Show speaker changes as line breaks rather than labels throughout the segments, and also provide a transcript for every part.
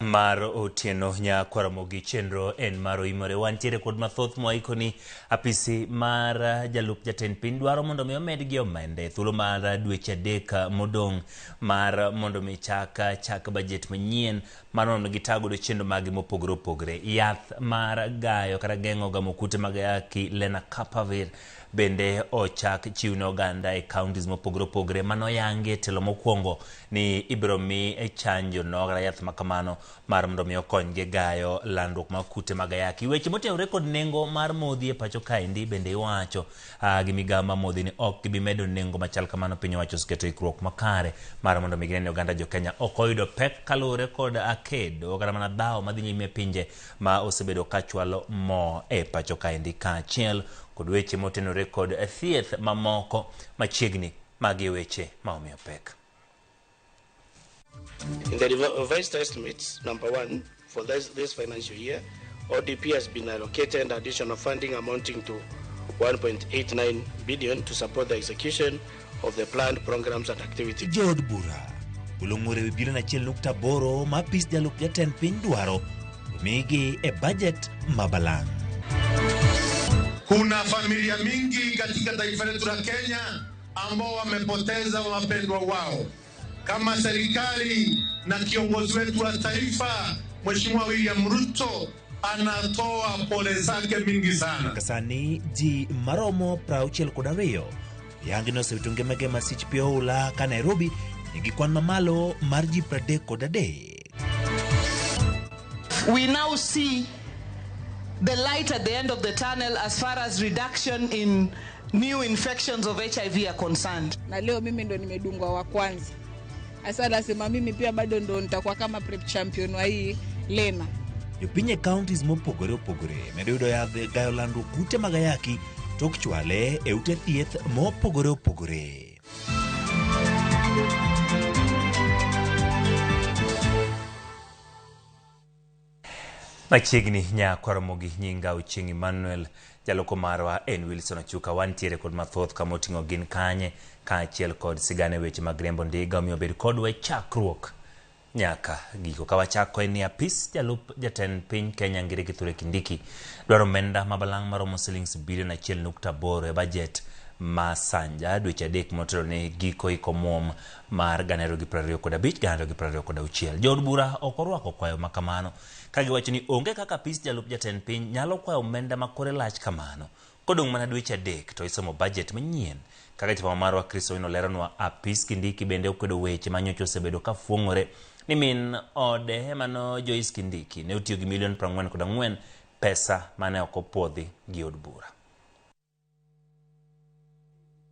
Mar otieno nya kwaramogi chenro en maro imore wantiere kod mathoth moikoni apisi mar jalup jatend piny dwaro mondo mi omed gi omende thuolo mar dweche adek modong mar mondo mi chak budget manyien mar mondo gitago do chenro mag mopogore opogore. Yath mar gayo kata geng'o gamo kute mag ayaki Lenacapavir bende ochak chiwne oganda e counties mopogore opogore manoyangi telo mokwongo ni ibiro mi chanjo no kata yath makamano mar mondo mi okonygi gayo landruok mag kute mag ayaki. Weche motenore kod nengo mar modhi e pacho kaendi bende iwacho gi migawo ma modhi ni ok gibi medo nengo machal kamano. Piny owacho osketo ikruok makare mar mondo mi ginene oganda jo Kenya ok oyudo pek kalure kod akedo kata mana dhawo madhi nyime pinje ma osebedo kachwalo mo e pacho kaendi kaachiel kod weche motenore kod thieth mamoko machiegni magi weche ma omiyo pek.
In the revised estimates, number one, for this financial year, ODP has been allocated additional funding amounting to 1.89 billion to support the execution of the planned programs and activities.
Jod Bura, ulungure bilion 1.8 ma pis jalup jatend piny dwaro migi e budget mabalang.
Kuna familia mingi katika taifa letu la Kenya ambao wamepoteza wapendwa wao. Kama serikali na kiongozi wetu wa taifa Mheshimiwa William Ruto anatoa pole zake mingi sana.
Kasani ji maromo prauchiel kod ariyo yangi no sebitunge mege masich pioula ka Nairobi nigi kwan mamalo mar ji 33.
We now see the light at the end of the tunnel as far as reduction in new infections of HIV are concerned.
Na leo mimi ndo nimedungwa wa kwanza. Asa nasema mimi pia bado ndo nitakuwa kama prep champion wa hii Lena.
Jopinye counties mopogore opogore medo yudo yadhe gayo landruok kute mag ayaki tok chwale e ute thieth mopogore opogore. Machiegni nya kwaramogi nyinga Ochieng Emmanuel jaloko marwa en Wilson Ochuka wantiere kod mathoth kama oting'o gin kanye kaachiel kod sigane weche mag riembo ndiga omiyo bed kodwa chakruok nyaka giko. Ka wachako ni apis jalup jatend piny Kenya Ngire Kithure Kindiki dwaro omenda mabalang' maromo shillings bilion 1.8 e budget masanja dweche adek motelo ne giko ikomuom mar 2025-2026. Jod bura okorwako kwayo makamano kagiwacho ni onge kaka apis jalup jatend piny nyalo kwayo omenda makore lach kamano kodong' mana dweche adek to isomo budget manyien. Kaka chapa marwa Kristo ino leronwa apis Kindiki bende okwedo weche manyocho osebedo ka fuong'ore ni min ode mano Joyce Kindiki ne otiyo gi milion 44 pesa mane okopuodhi gi od bura.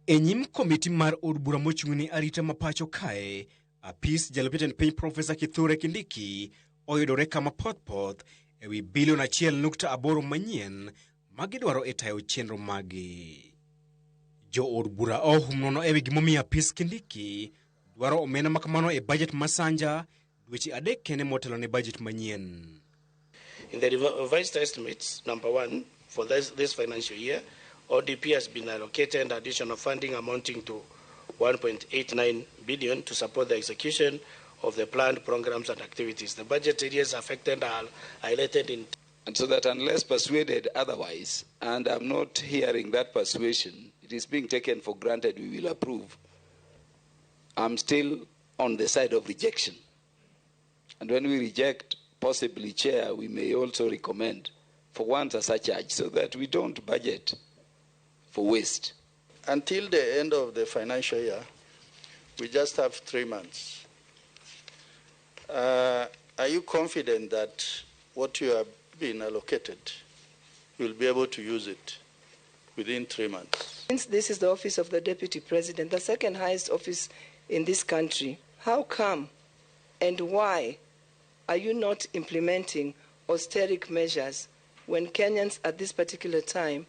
Enyim komiti mar od bura mochung'ni arita mapacho kae, apis jalup jatend piny Profesa Kithure Kindiki oyudore kama poth ewi bilion 1.8 manyien magidwaro e tayo chenro magi. Jo od bura ohumnono ewi gimomiyo apis Kindiki dwaro omenda makamano e budget masanja dweche adek kende motelo ne budget manyien.
In the revised estimates, number one, for this financial year, ODP has been allocated additional funding amounting to 1.89 billion to support the execution of the planned programs and activities. The budget areas affected are highlighted in...
And so that unless persuaded otherwise, and I'm not hearing that persuasion, it is being taken for granted we will approve, I'm still on the side of rejection. And when we reject, possibly, Chair, we may also recommend for once a surcharge so that we don't budget for waste.
Until the end of the financial year, we just have 3 months. Are you confident that what you have been allocated, you'll be able to use it within 3 months?
Since this is the office of the Deputy President, the second highest office in this country, how come and why are you not implementing austeric measures when Kenyans at this particular time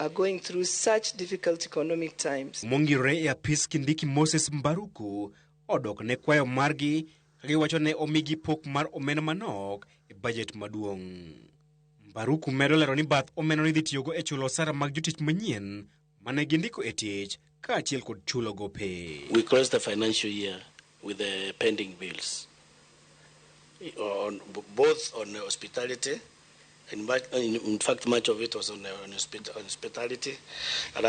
are going through such difficult economic times?
Mongire e apis Kindiki Moses Mbaruku odok ne kwayo margi kagiwacho ne omigi pok mar omenda manok e budget maduong'. Mbaruku medo lero ni bath omenda ni dhi tiyogo e chulo osara mag jotich manyien mane gindiko e tich kaachiel kod chulo gope.
We closed the financial year with the pending bills. both on hospitality, and in fact much of it was on hospitality, and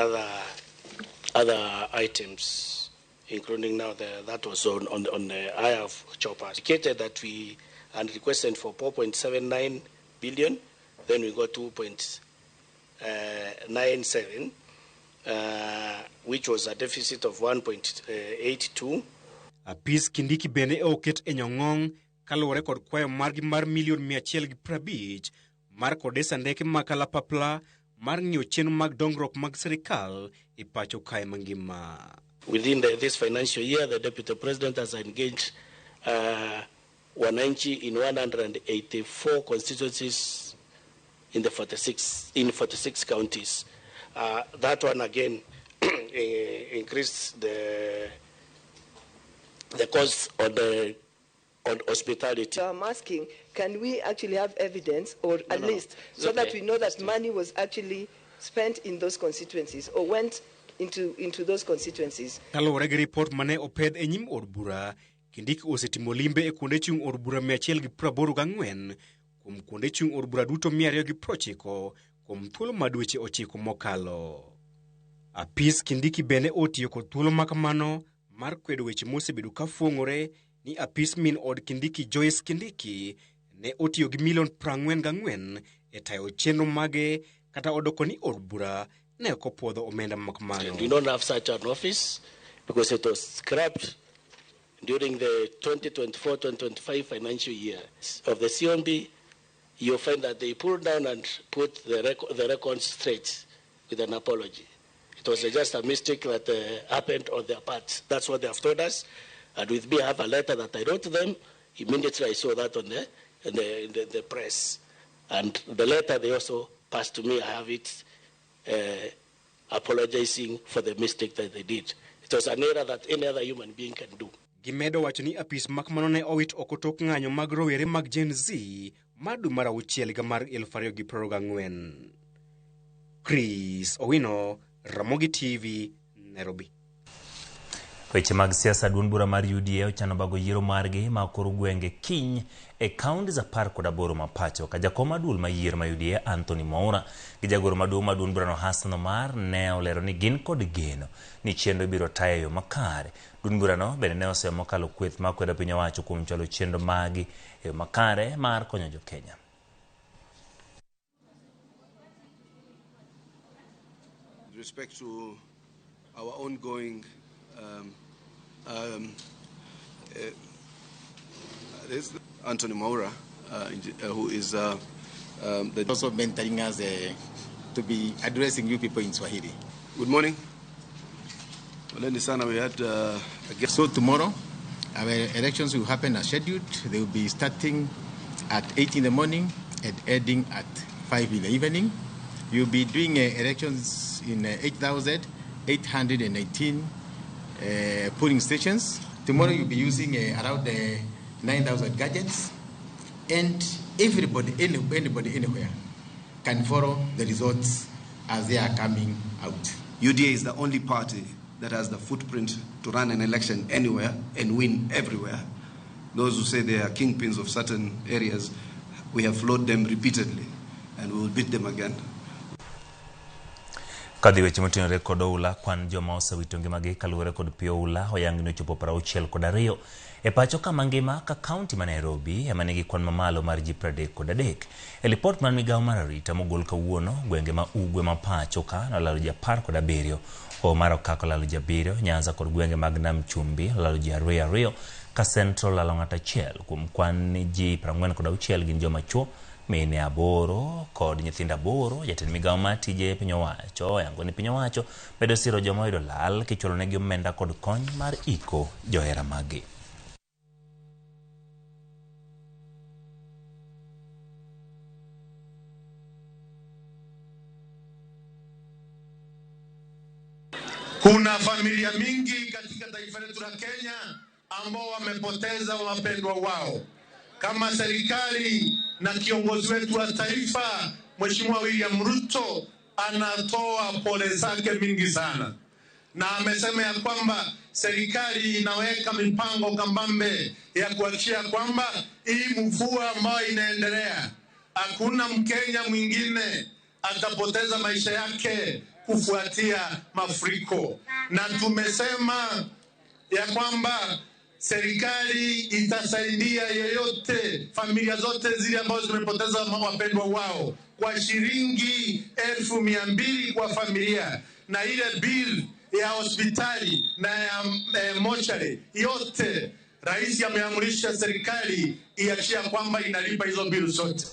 other items, including now that was on the IF choppers. Indicated that we and requested for 4.79 billion, then we got 2.97, which was a deficit of 1.82.
Apis Kindiki bende oket e nyong'ong kaluwore kod kwayo margi mar milion 150 mar kodesa ndeke makalapapla mar ng'iyo chenro mag dongruok mag sirikal e pacho kae mangima.
Within this financial year, the Deputy President has engaged wananchi in 184 constituencies in 46 counties. That one again increased the cost on hospitality.
So I'm asking, can we actually have evidence, or at least so that we know that money was actually spent in those constituencies or went into those constituencies?
Kaluwore gi report mane opedh e nyim od bura, Kindiki osetimo limbe e kuonde chung' od bura 184 kuom kuonde chung' od bura duto 290 kuom thuolo ma dweche 9 mokalo. Apis Kindiki bende otiyo kod thuolo makamano mar kwedo weche mosebedo ka fuong'ore ni apis min od Kindiki Joyce Kindiki ne otiyo gi milion 44 e tayo chenro mage kata odoko ni od bura ne okopuodho omenda makamano.
We don't have such an office because it was scrapped during the 2024-2025 financial year of the CMB. You'll find that they pulled down and put the records straight with an apology. It was just a mistake that happened on their part. That's what they have told us. And with me, I have a letter that I wrote to them. Immediately I saw that on the press. And the letter they also passed to me, I have it apologizing for the mistake that they did. It was an error that any other human being can do.
Gimedo wacho ni apis makamano ne owit oko tok ng'anyo mag rowere mag Gen Z madu mar 6 mar 2024. Chris Owino, Ramogi TV, Nairobi.
Weche mag siasa. Duond bura mar UDA ochano bago yiero margi ma koro gwenge kiny e kaunti za 18 ma pacho ka jakom maduol ma yiero ma UDA Anthony Moura gi jagoro maduong' ma duond burano Hassan Omar ne olero ni gin kod geno ni chenro biro tayo yo makare. Duond burano bende ne osemo kalo kweth ma kwedo piny owacho kuom chalo chenro magi e yo makare mar konyo jo Kenya.
With respect to our ongoing there's Anthony Moura, who is also mentoring us to be addressing you people in Swahili. Good morning. Well, sana we had a guest. So tomorrow, our elections will happen as scheduled. They will be starting at 8 in the morning and ending at 5 in the evening. You'll be doing elections in 8,819 polling stations. Tomorrow you'll be using around 9,000 gadgets, and everybody, anybody, anywhere can follow the results as they are coming out.
UDA is the only party that has the footprint to run an election anywhere and win everywhere. Those who say they are kingpins of certain areas, we have floored them repeatedly, and we will beat them again.
Kadhi weche motenore kod oula kwan joma osewito ngimagi kaluwore kod pi oula oyangi ni chopo 62 e pacho ka mangima ka kaunti ma Nairobi ema nigi kwan mamalo mar ji 33. E lipot man migawo mar arita mogol kawuono gwenge ma ugwe ma pacho ka nolalo ji 17, Omaro Kako lalo ji 7, Nyanza kod gwenge mag Nam Chumbi lalo ji 2, ka Central lalo ng'ato 1 kuom kwan ji 46 gin joma chuo, mine 8 kod nyithindo 8. Jatend migawo mar tije piny owacho yango ni piny owacho bedo siro joma oyudo lal kichulo negi omenda kod kony mar iko johera magi.
Kuna familia mingi katika taifa letu la Kenya ambao wamepoteza wapendwa wao. Kama serikali na kiongozi wetu wa taifa Mheshimiwa William Ruto anatoa pole zake mingi sana. na amesema ya kwamba serikali inaweka mipango kambambe ya kuhakikisha kwamba hii mvua ambayo inaendelea, hakuna Mkenya mwingine atapoteza maisha yake kufuatia mafuriko. Na tumesema ya kwamba serikali itasaidia yeyote, familia zote zile ambazo zimepoteza wapendwa wao kwa shilingi 1,200 kwa familia, na ile bill ya hospitali na ya mochari yote rais ameamrisha serikali ihakikisha kwamba inalipa hizo bill zote.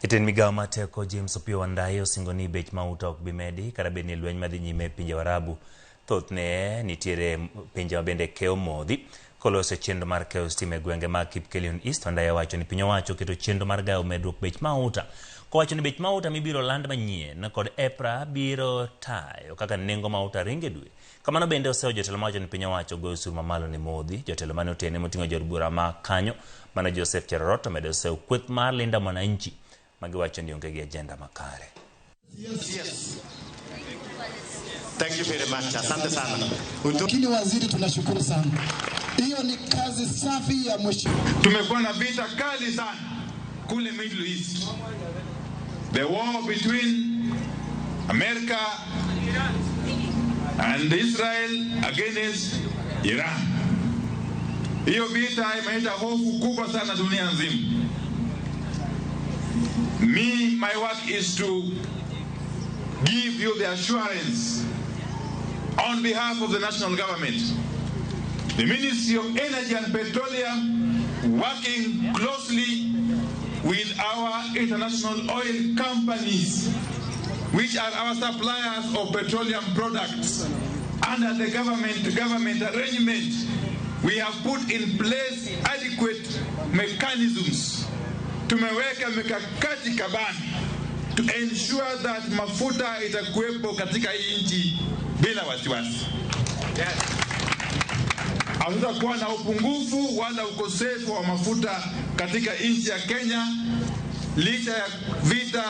Iten migao mateko James Opio Wandayi osingoni bech mauta ok bimedi karabeni lweny madhi nyime pinje warabu thothne nitiere pinje mabende keo modhi kolose chenro mar keo stima e gwenge mag Kipkelion East. Wandayi wacho ni piny owacho keto chenro mar gayo medruok bech mauta, kowacho ni bech mauta mibiro land manyien kod EPRA biro tayo kaka nengo mauta ringe dwe. Kamano bende oseo jotelo mawacho ni piny owacho goyo osuru mamalo ne modhi. Jotelo mane otene moting'o jod bura ma kanyo mano Joseph Cherarot omedo oseo kweth mar Linda Mwananchi magiwacho ni onge gi agenda makare.
Yes. Thank you very much. Asante sana.
Lakini waziri, tunashukuru sana. Hiyo ni kazi safi ya mheshimiwa.
Tumekuwa na vita kali sana kule Middle East. The war between America and Israel against Iran. Hiyo vita imeleta hofu kubwa sana dunia nzima. My work is to give you the assurance on behalf of the national government, the Ministry of Energy and Petroleum, working closely with our international oil companies, which are our suppliers of petroleum products. Under the government arrangement, we have put in place adequate mechanisms tumeweka mikakati kabani to ensure that mafuta itakuwepo katika nchi bila wasiwasi. Hakutakuwa na upungufu wala ukosefu wa mafuta katika nchi ya Kenya licha ya vita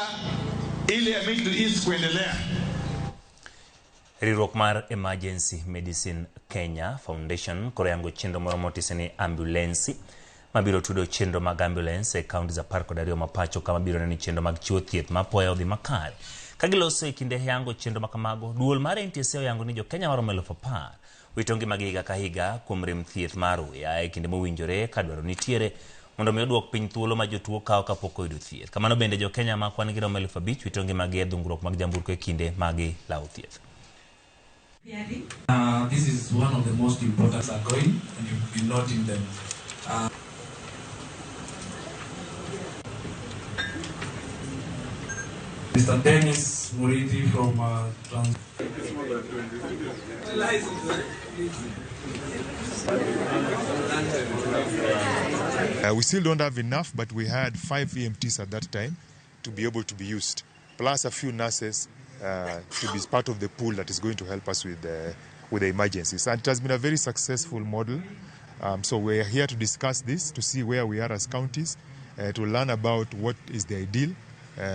ile ya Middle East kuendelea.
Riwruok mar Emergency Medicine Kenya Foundation koreango chenro moro motiseni ambulance mabiro tudo chenro mag ambulance e kaunti za Parko Dario mapacho kama biro neni chenro mag chiwo thieth mapoya odhi makare. Kagilose kinde yango chenro makamago, duol mar NTSA yango ni jo Kenya maromo 10,000 witongi magiga ka higa kuom rem thieth maru ya e kinde mowinjore kadwaro nitiere mondo mi oduok piny thuolo ma jotuo kawo kapok oyudo thieth. Kamano bende jo Kenya ma kwan giromo 5,000 witongi magi dhungruok mag jamburko e kinde magi lawo thieth.
This is one of the most important are going, and you've been noting them. Mr. Dennis Murithi from Trans.
We still don't have enough, but we had 5 EMTs at that time to be able to be used, plus a few nurses to be part of the pool that is going to help us with the emergencies. And it has been a very successful model. So we're here to discuss this, to see where we are as counties, to learn about what is the ideal,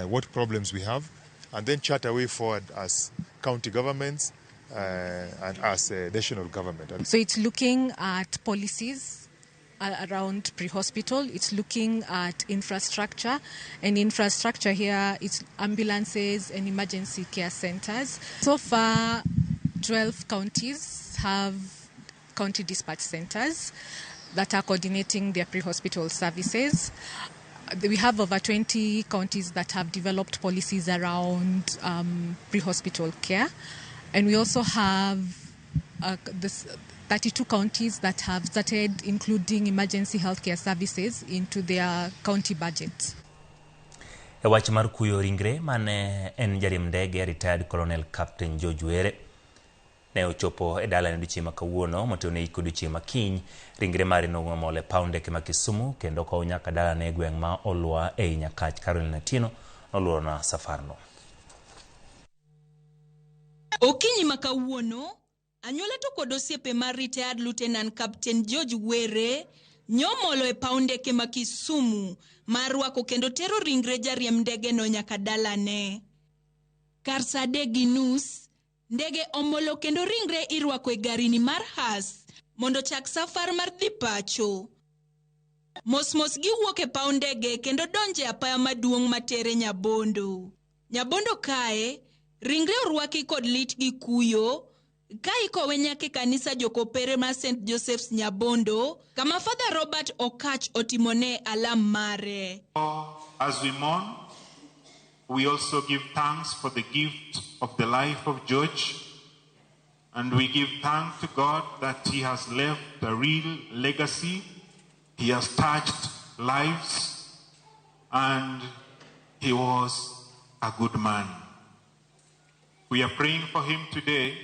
what problems we have, and then chart a way forward as county governments and as national government.
So it's looking at policies around pre-hospital, it's looking at infrastructure, and infrastructure here it's ambulances and emergency care centers. So far, 12 counties have county dispatch centers that are coordinating their pre-hospital services. We have over 20 counties that have developed policies around pre-hospital care. And we also have 32 counties that have started including emergency healthcare services into their county budget.
E wach mar kuyo ringre mane en jariemb ndege retired Colonel Captain George Were ne ochopo e dala ne ma kawuono motone iko ma kiny. Ringre mare no mole paunde ke ma Kisumu kendo ko nyaka dala ne gweng ma Olwa e Nyakach. Caroline Natino noluoro na safarno.
Okinyi makawuono anyuola to kod osiepe mar retired Lieutenant Captain George Were nyomolo e paunde ke ma Kisumu mar rwako kendo tero ringre jariemb ndege no nyaka dalane. Kar saa 3:30 ndege omolo kendo ringre irwako e garini mar Haas mondo chak safar mar dhi pacho. Mos giwuok e paw ndege kendo donje apaya maduong' matere Nyabondo. Nyabondo kae, ringre orwaki kod lit gi kuyo, ka ikowe nyaka kanisa jokopere ma St. Joseph's Nyabondo, kama Father Robert Okach otimone alam mare.
As we mourn, we also give thanks for the gift of the life of George, and we give thanks to God that he has left a real legacy. He has touched lives, and he was a good man. We are praying for him today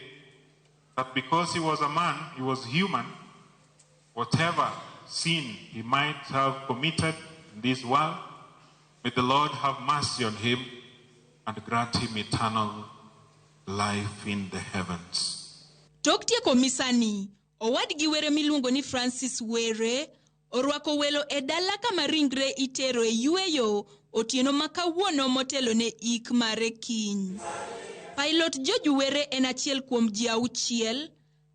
that because he was a man, he was human, whatever sin he might have committed in this world, may the Lord have mercy on him and grant him eternal life in the heavens.
Toktie komisani, owadgi were miluongo ni Francis Were, orwako welo e dala kama ringre itero e yueyo otieno makawuono motelo ne ik mare kiny. Pilot George Were en achiel kuom ji 6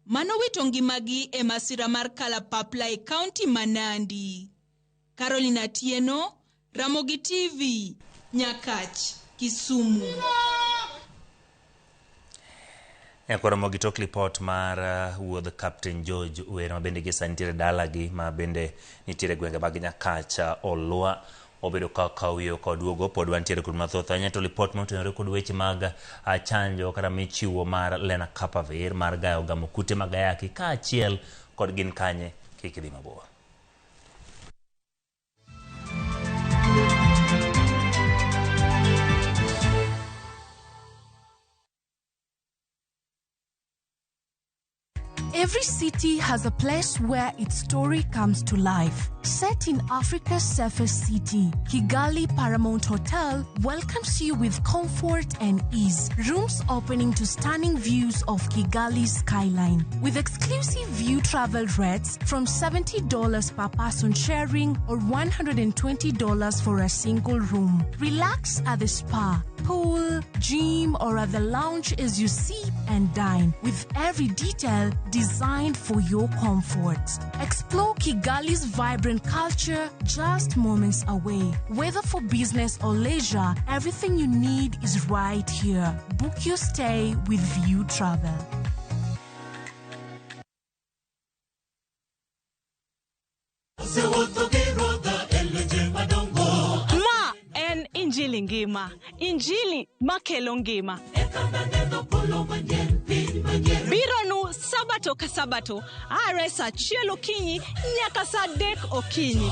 manowito ngimagi e masira mar kalapapla e kaunti ma Nandi. Carolina Tieno, Ramogi TV, Nyakach, Kisumu.
Ramogi tok report mar wuodh Captain George Were ma bende gi sanitiere dalagi ma bende nitiere gwenge mag Nyakacha, Olwa, obedo ka wiyo kod duogo pod wantiere kod mathoth ahinya to report motenore kod weche mag chanjo kata michiwo mar Lenacapavir mar gayo gamo kute mag ayaki ka achiel kod gin kanye kik dhi mabor.
Every city has a place where its story comes to life. Set in Africa's safest city, Kigali Paramount Hotel welcomes you with comfort and ease. Rooms opening to stunning views of Kigali's skyline. With exclusive view travel rates from $70 per person sharing or $120 for a single room. Relax at the spa, pool, gym, or at the lounge as you sip and dine, with every detail designed for your comfort. Explore Kigali's vibrant culture just moments away. Whether for business or leisure, everything you need is right here. Book your stay with View Travel.
Ma en Injili ngima. Injili makelo ngima. Bironu sabato ka sabato, are sa chielo kinyi nyaka sa dek okinyi.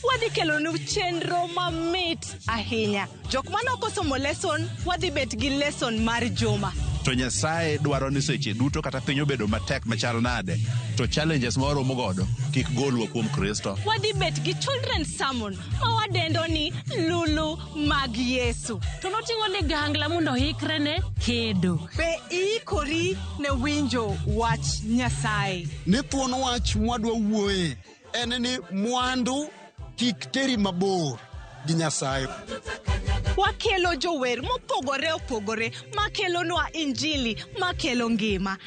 Wadhi kelo nu chenro mamit ahinya. Jok manoko somo lesson, wadhi bet gi lesson mar juma.
To Nyasaye dwaro ni seche duto kata piny obedo matek machal nade, to challenges moro mogodo kik golwa kuom Kristo.
Wadhi bet gi children's sermon ma wadendo ni Lulu mag Yesu. To noting'o ligangla mondo hikre ne kedo. Be ikori ne winjo wach Nyasaye.
Ne thuon wach mwadwa wuoye en ni mwandu kik teri mabor gi Nyasaye.
Wakelo jower mopogore opogore makelo nwa injili makelo ngima.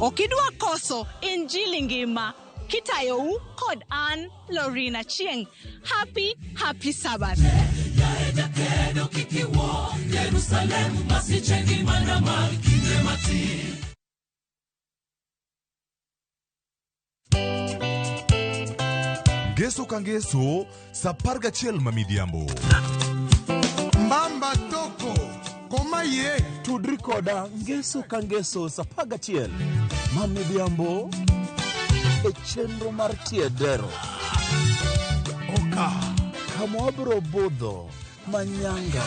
Okidwa koso injili ngima kitayou kod an Lorina Chieng. Happy Sabbath.
Geso kangeso saparga chiel mamidhiambo.
Mbamba toko koma ye
tudri koda ngeso kangeso sapaga chiel mamidhiambo e chenro mar tiedero. Oka kama wabro budho manyanga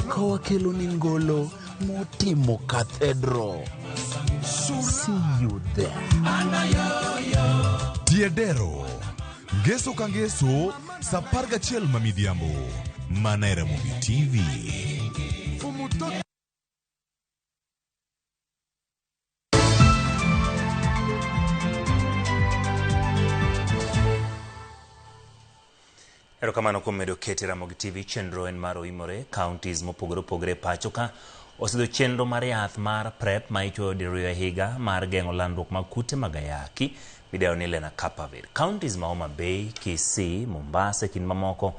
kowa kelo ni ngolo motimo cathedral. See you there.
Tiedero Geso kangeso saparga chiel mamidhiambo mana Ramogi TV.
Erokamano kuom medo kete Ramogi TV chenro en mar oimore counties mopogore opogore pachoka osidho chenro mar yath mar PrEP ma ichwoyo diriyo higa mar geng'o landruok mag kute mag ayaki mideo ni Lena Kapavir. Counties ma Homa Bay, Kisii, Mombasa kind mamoko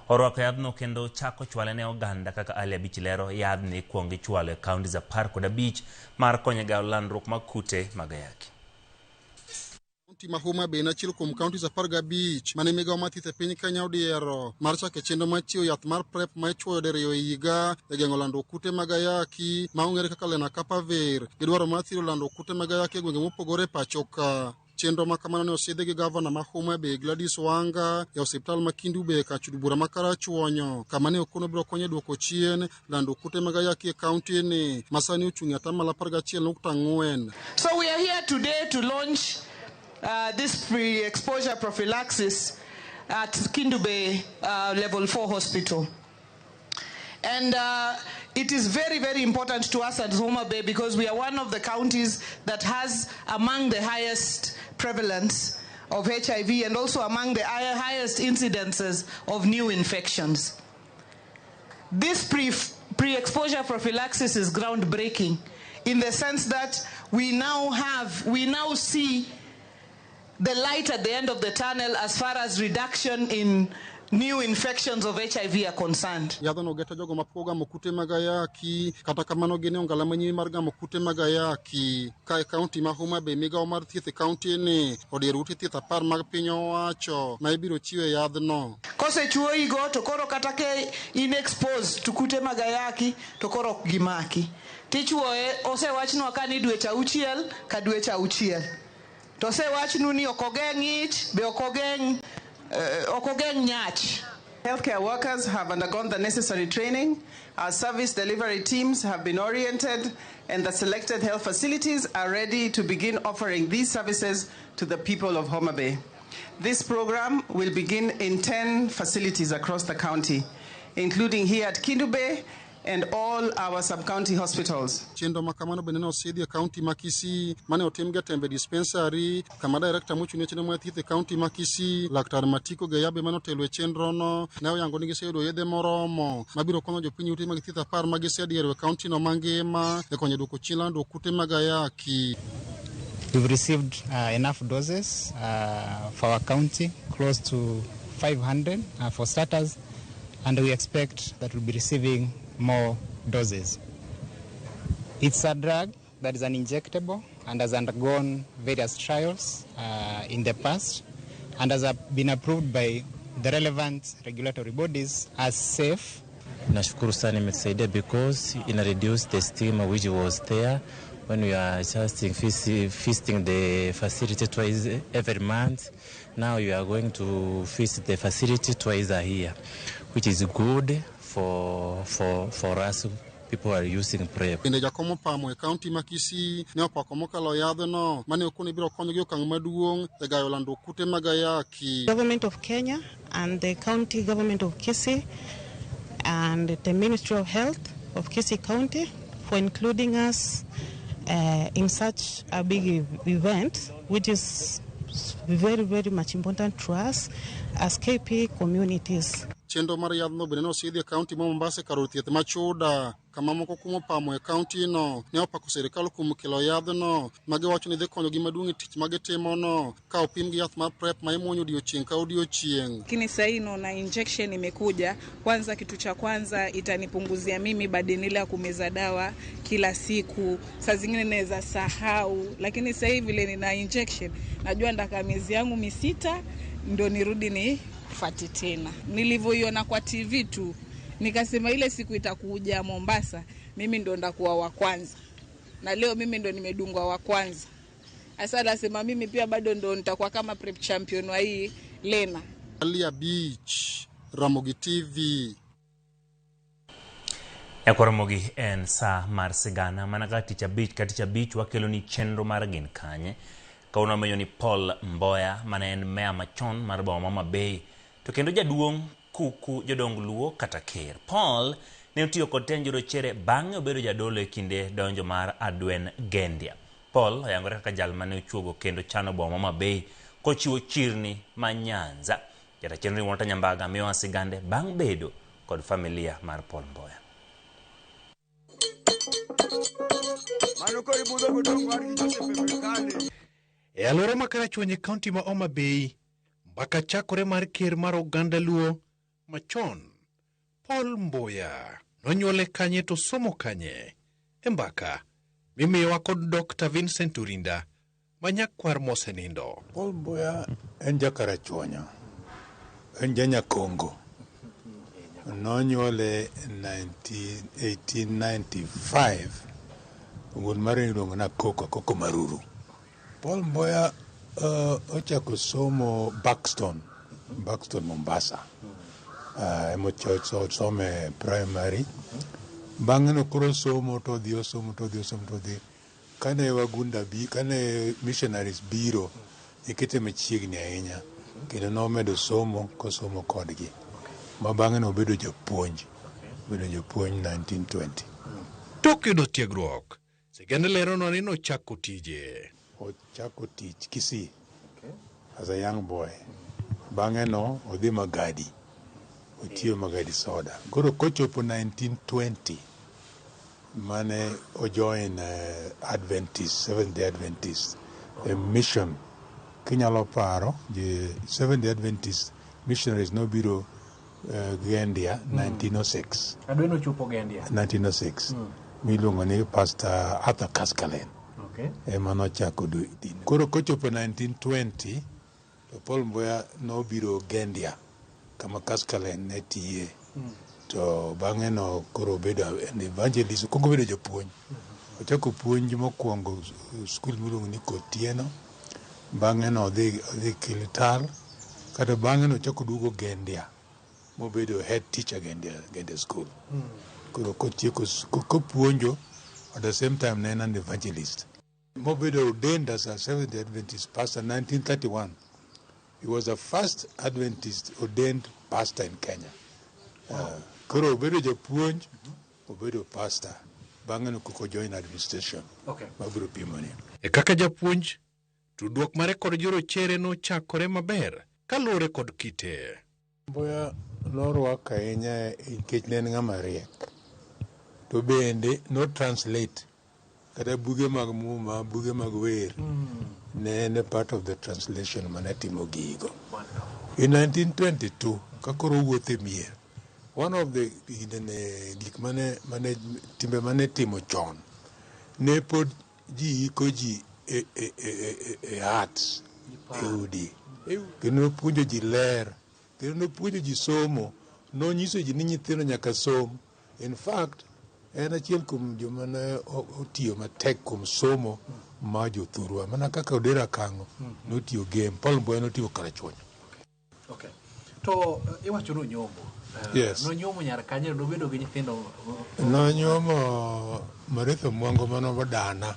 orwako yadhno kendo chako chwale ne oganda kaka Ali Abich lero yadhni kuongi chwale counties 15 mar konyo gawo landruok mag kute mag ayaki.
County ma Homa Bay na chiel kuom counties 15 mane migawo mathieth e piny Kenya odiero mar chako chenro mar chiwo yath mar PrEP ma ichwoyo diriyo higa e geng'o landruok kute mag ayaki ma ong'ere kaka Lena Kapavir gi dwaro mar thiro landruok kute mag ayaki e gwenge mopogore pachoka. Chenro ma kamano ne osidhi gi gavana ma Homa Bay Gladys Wanga e osiptal ma Kindube ka chud bura ma Karachuonyo kama ne okono biro konyo duoko chien landruok kute mag ayaki e kaunti ni ma sani ochung' atamalo 11.4.
So we are here today to launch this pre-exposure prophylaxis at Kindube Level 4 Hospital. And it is very, very important to us at Homa Bay because we are one of the counties that has among the highest prevalence of HIV and also among the highest incidences of new infections. This pre-exposure prophylaxis is groundbreaking in the sense that we now see the light at the end of the tunnel as far as reduction in new infections of HIV are concerned.
Yadhno geto jogo mapok ogamo kute mag ayaki kata kamano gin e ongala manyien mar gamo kute mag ayaki ka e kaunti ma Homa Bay migawo mar thieth e kaunti ni odiero ute thieth 10 mag piny owacho ma ibiro chiwe yadhno.
Kosechuoyi go to koro kata ke in exposed to kute mag ayaki to koro ok gimaki. Tichuoye osewachnwa ka ni dweche 6 ka dweche 6. To osewachnu ni ok ogeng' ich be ok ogeng'
Healthcare workers have undergone the necessary training. Our service delivery teams have been oriented, and the selected health facilities are ready to begin offering these services to the people of Homa Bay. This program will begin in 10 facilities across the county, including here at Kindube and all our sub-county hospitals.
Chenro makamano bende ne osidhi e kaunti ma Kisii mane otim ga tembe dispensary kama director mochung'ne chenro mar thieth e kaunti ma Kisii Laktar Matiko Gayabe mane otelo e chenro no ne oyango ni giseyudo yedhe moromo mabiro konyo jopiny ute mag thieth 10 ma gisediero e kaunti no mangima e konyo duoko chien landruok kute mag ayaki.
We've received enough doses for our county, close to 500 for starters, and we expect that we'll be receiving more doses. It's a drug that is an injectable and has undergone various trials in the past and has been approved by the relevant regulatory bodies as safe.
Nashukuru sana imetusaidia because ina reduce the stigma which was there when we are just visiting the facility twice every month. Now you are going to visit the facility twice a year, which is good for us people who are using PrEP.
Bende jakomo pamo e kaunti ma Kisii ne opako mokalo yadhno mane okoni biro konyo gi okang' maduong' e gayo landruok kute mag ayaki.
Government of Kenya and the county government of Kisii and the Ministry of Health of Kisii County for including us in such a big event, which is very, very much important to us as KP communities.
Chenro mar yadhno bende ne osidhi e kaunti ma Mombasa kar thieth ma Chuda kama moko kumo pamo e kaunti no ne opako sirikal kuom kelo yadhno ma giwacho ni dhi konyo gi maduong' e tich ma gitimo no ka opim gi yath mar PrEP ma imuonyo odiochieng' ka odiochieng'.
Lakini sasa ino na injection imekuja, kwanza kitu cha kwanza itanipunguzia mimi badeni ile ya kumeza dawa kila siku. Saa zingine naweza sahau, lakini sasa hivi vile nina injection najua ndaka miezi yangu 6 ndio nirudi ni fati tena. Nilivyoiona kwa TV tu nikasema ile siku itakuja Mombasa mimi ndo ndakuwa wa kwanza, na leo mimi ndo nimedungwa wa kwanza. Asa nasema mimi pia bado ndo nitakuwa kama PrEP champion wa hii Lena.
Ali Abich, Ramogi TV.
Ramogi en sa mar sigana mana katicha bich wakelo ni chenro mar gin kanye kauna menyo ni Paul Mboya mane en mea machon mar boma Homa Bay to kendo jaduong' kuku jodong luo kata ker. Paul ne otiyo kod tenjoro chere bang'e obedo jadolo e kinde donjo mar Adwen Gendia. Paul oyangore kaka jal mane ochuogo kendo chano boma Homa Bay kochiwo chirni ma Nyanza Jatachenri Wonta Nyambaga miyo sigande bang' bedo kod familia mar Paul Mboya.
E alwora ma Karachuonyo kaunti ma Homa Bay, mbaka chakore mar ker mar oganda Luo machon Paul Mboya nonyuole kanye to somo kanye. E mbaka mimiyowa kod Dr. Vincent Orinda ma nyakwar mosenindo.
Paul Mboya en ja Karachuonyo, en ja Nyakongo. Nonyuole 1895. Wuon mare iluongo na Koko Maruru. Paul Mboya ochako somo Buxton Mombasa. Some primary. Bang'e no koro somo to dhi. Kane wagunda kane missionaries biro, ikete machiegni ahinya. Kendo nomedo somo kosomo kodgi. Ma bang'e no obedo japuonj 1920.
Tok yudo tiegruok, sigande lerono ni nochako tije.
Ochako tich Kisii as a young boy. Bang'e no odhi Magadi. Otiyo Magadi Soda. Koro kochopo 1920 mane ojoin Seventh-day Adventist, a mission. Kinyalo paro, the Seventh-day Adventist missionaries nobiro Gendia 1906.
Adweno chopo Gendia
1906. Miluongo ni Pastor Arthur Kaskalen.
Okay.
Ema nochako din. Koro kochopo 1920, Paul Mboya nobiro Gendia kama Kaskalen ne tiye. To bang'e no koro bedo an evangelist, kongo bedo japuonj. Ochako puonj mokwongo skul miluongo ni Kotieno. Bang'e no odhi Kilital. Kata bang'e no ochako duogo Gendia. Mobedo head teacher Gendia school. Koro kotieko kopuonjo, at the same time ne an evangelist. Mobedo ordained as a Seventh-day Adventist pastor 1931. He was the first Adventist ordained pastor in Kenya. Koro obedo japuonj, obedo pastor. Bang'e no kuko join administration.
Okay.
Mabiro pimoni.
E kaka japuonj, tudruok mare kod jorochere nochakore maber kaluwore kod kite.
Mboya norwako ahinya nikech ne en ng'ama riek. To bende no translate kata buge mag muma, buge mag wer. Ne en part of the translation mane timo gigo. In 1922, kakoro wuothe mier. One of the gik timbe mane timo chon. Ne pod ji iko ji e arts, e udi. Kendo puonjo ji ler. Kendo puonjo ji somo. Nonyiso ji ni nyithindo nyaka som. In fact, en achiel kuom joma ne otiyo matek kuom somo ma jothurwa. Mana kaka Odera Kang'o notiyo game. Paul Mboya notiyo Karachuonyo.
Okay. To iwacho nonyomo.
Yes.
Nonyomo nyar kanyo nobedo gi nyithindo.
Nonyomo Maritha Mwango manobo dana.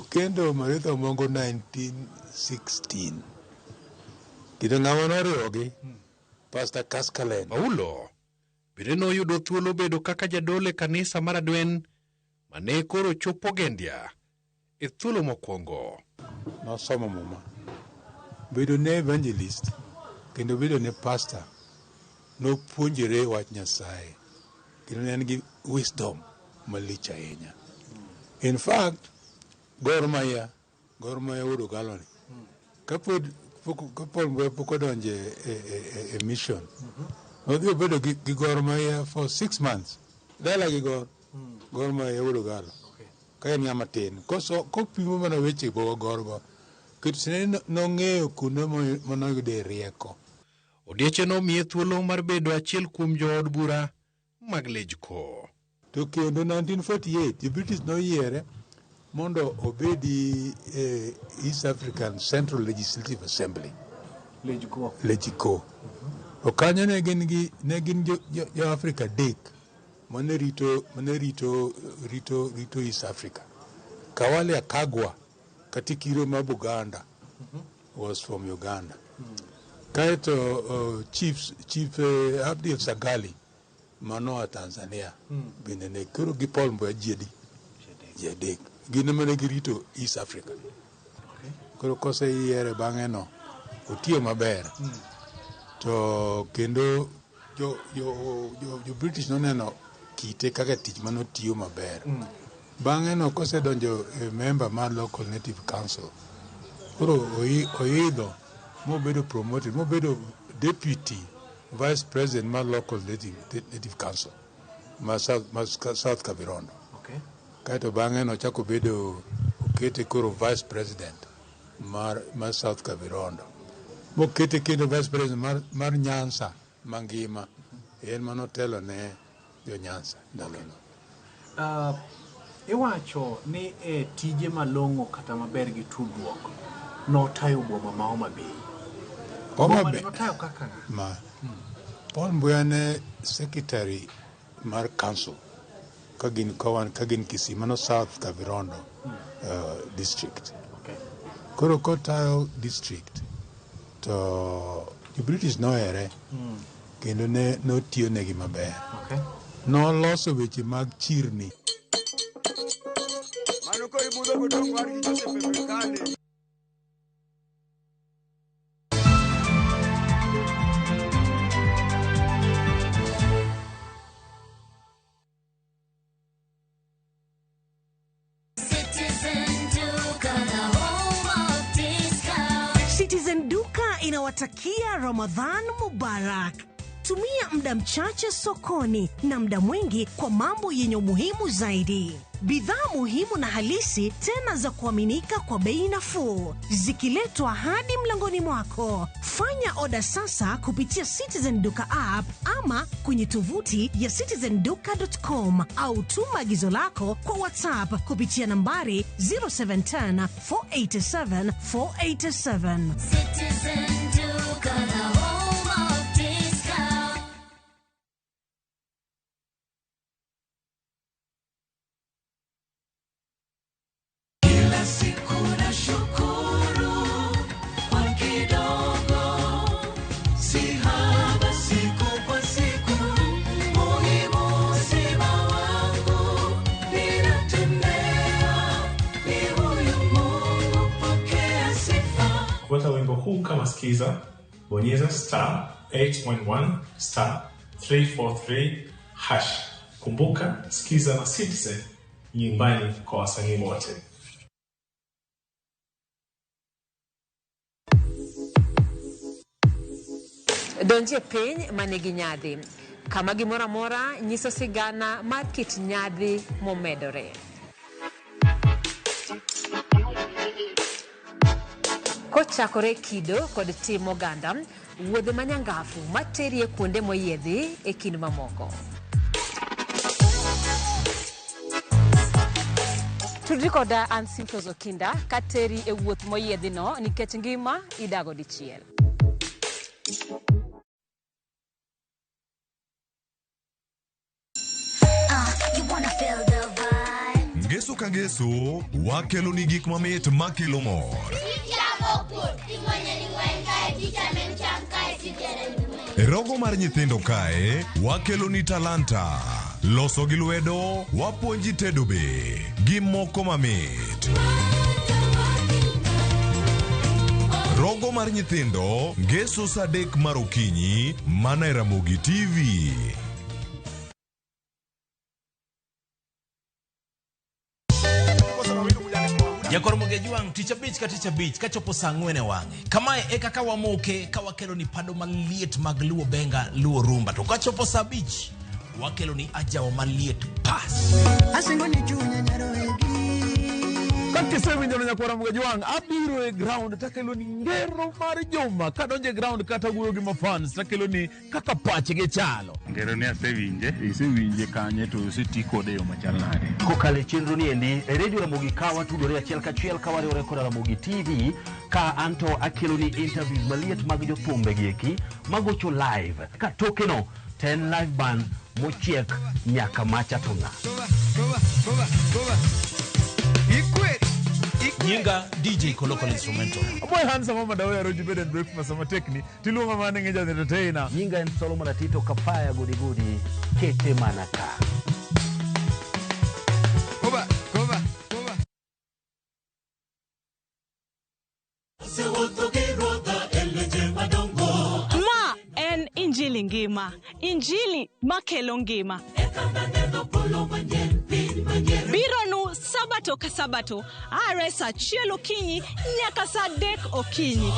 Kendo Maritha Mwango 1916. Kendo ng'ama noriwogi Pastor Kaskalen.
Paulo bende noyudo thuolo bedo kaka jadolo e kanisa mar Adwen mane koro chopo Gendia e thuolo mokwongo.
Nosomo muma. Bedo ne evangelist kendo bedo ne pastor. Nopuonjore wach Nyasaye. Kendo ne en gi wisdom malich ahinya. In fact, Gor Mahia wuodo galoni. Kapod Paul Mboya pok odonje e mission. Nodhi obedo gi Gor Mahia for 6 months. Dala gi Gor Mahia wuodo galo. Ka en ng'ama tin. Kopimo mana weche go Gorgo. Kendo nong'eyo kuno manoyude rieko.
Odieche nomiye thuolo mar bedo achiel kuom jood bura mag Lejko.
To kendo 1948, the British noyiere mondo obedi East African Central Legislative Assembly. Lejko. To kanyo ne gin jo Africa dek mane rito East Africa. Kawale Akagwa katikiro ma Buganda was from Uganda. Kaeto Chief Abdi Sagali mano a Tanzania. Bende ne kuro gi Paul Mboya jedek. Gine mane girito East Africa. Koro kose yiere bang'e no otiyo maber. to kendo jo British noneno kite kaka tich mano tiyo maber. Bang'e no kosedonjo member mar local native council, koro oidho mobedo promoted, mobedo deputy vice president mar local native council ma South Kavirondo. Kaito bang'e no chako bedo okete koro vice president mar South Kavirondo. Mokete kendo vice president mar Nyanza mangima. En manotelo ne jo Nyanza ndalono.
Iwacho ni tije malong'o kata maber gi tudruok notayo boma ma Homa Bay. Homa Bay notayo kaka
ma Paul Mboya ne secretary mar council kagin Kisii mano South Kavirondo district. Koro kotayo district to the British nohere kendo ne notiyo negi maber. Noloso weche mag chirni.
Citizen Duka inawatakia Ramadhan Mubarak. Tumia muda mchache sokoni na muda mwingi kwa mambo yenye umuhimu zaidi. Bidhaa muhimu na halisi tena za kuaminika kwa bei nafuu, zikiletwa hadi mlangoni mwako. Fanya oda sasa kupitia Citizen Duka app ama kwenye tovuti ya citizenduka.com au tuma agizo lako kwa WhatsApp kupitia nambari 0710 487 487. Citizen Duka na home of discount.
Kupata wimbo huu kama skiza, bonyeza *811 *343 #. Kumbuka, skiza na Citizen, nyumbani kwa wasanii wote.
Donje piny manigi nyadhi. Kama gimora mora nyiso sigana mar kit nyadhi momedore. Kochakore kido kod tim oganda, wuodhe manyangafu materie kuonde moyiedhi e kind mamoko. Tudri koda Ansimtos Okinda kateri e wuoth moyiedhi no nikech ngima idago dichiel.
Ngeso ka ngeso, wakelo ni gik mamit makelo mor. Rogo mar nyithindo kae, wakelo ni talanta. Loso gi lwedo, wapuonji tedo be. Gi moko mamit. Rogo mar nyithindo, ngeso saa 3 mar okinyi, mana e Ramogi TV.
Jakor Mogejuang ticha bich kachopo saa 4 e wang'e. Kamae e kaka wamoke ka wakelo ni pado maliet mag luo benga, luo rumba. To kachopo saa 5 wakelo ni ajawa maliet pass.
Asengo ni chunya nyaroegi.
Kakise winjo Nyakwara Mogejuang abiro e ground takelo ni ngero mar joma kadonje ground kata guyo gi mafans takelo ni kaka pache ge chalo.
Ngero ni isewinje kanye to useti kode yo machal nade.
Kokale chenro ni endi radio Ramogi kawa tudore achiel kachiel kawariwore kod Ramogi TV ka anto akelo ni interviews maliet mag jothumbe gieki magocho live ka tokeno 10 live band mochiek nyaka macha tuna.
Nyinga DJ Kolokol Instrumental.
Boy handsome mama dawe roji bed and breakfast sama tekni tilunga mane ngeja entertainer.
Nyinga en Solomon Atito kapaya gudi kete manaka.
Koba.
Ma, ngima, injili makelo ngima. Bironu sabato ka sabato, are sa chiel okinyi nyaka sa dek okinyi.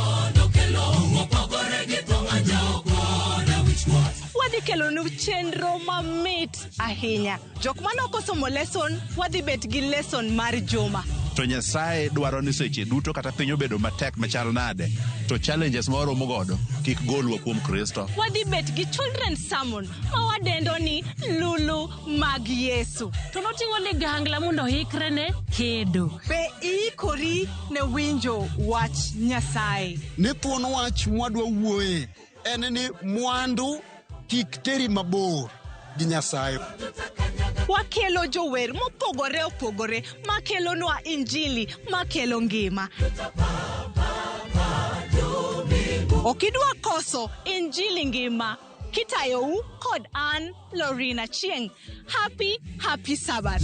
Wadhi kelo nu chenro mamit ahinya. Jok manoko somo lesson, wadhi bet gi lesson mar juma.
To Nyasaye dwaro ni seche duto kata piny obedo matek machal nade, to challenges moro mogodo kik golwa kuom Kristo.
Wadhi bet gi children's sermon ma wadendo ni lulu mag Yesu. To noting'o ligangla mondo hikre ne kedo. Be ikori ne winjo wach Nyasaye.
Ne thuon wach mwadwa wuoye en ni mwandu kik teri mabor gi Nyasaye.
Wakelo jower mopogore opogore makelo nwa injili makelo ngima. Okidwa koso injili ngima kitayou kod an Lorina Chieng. Happy Sabbath.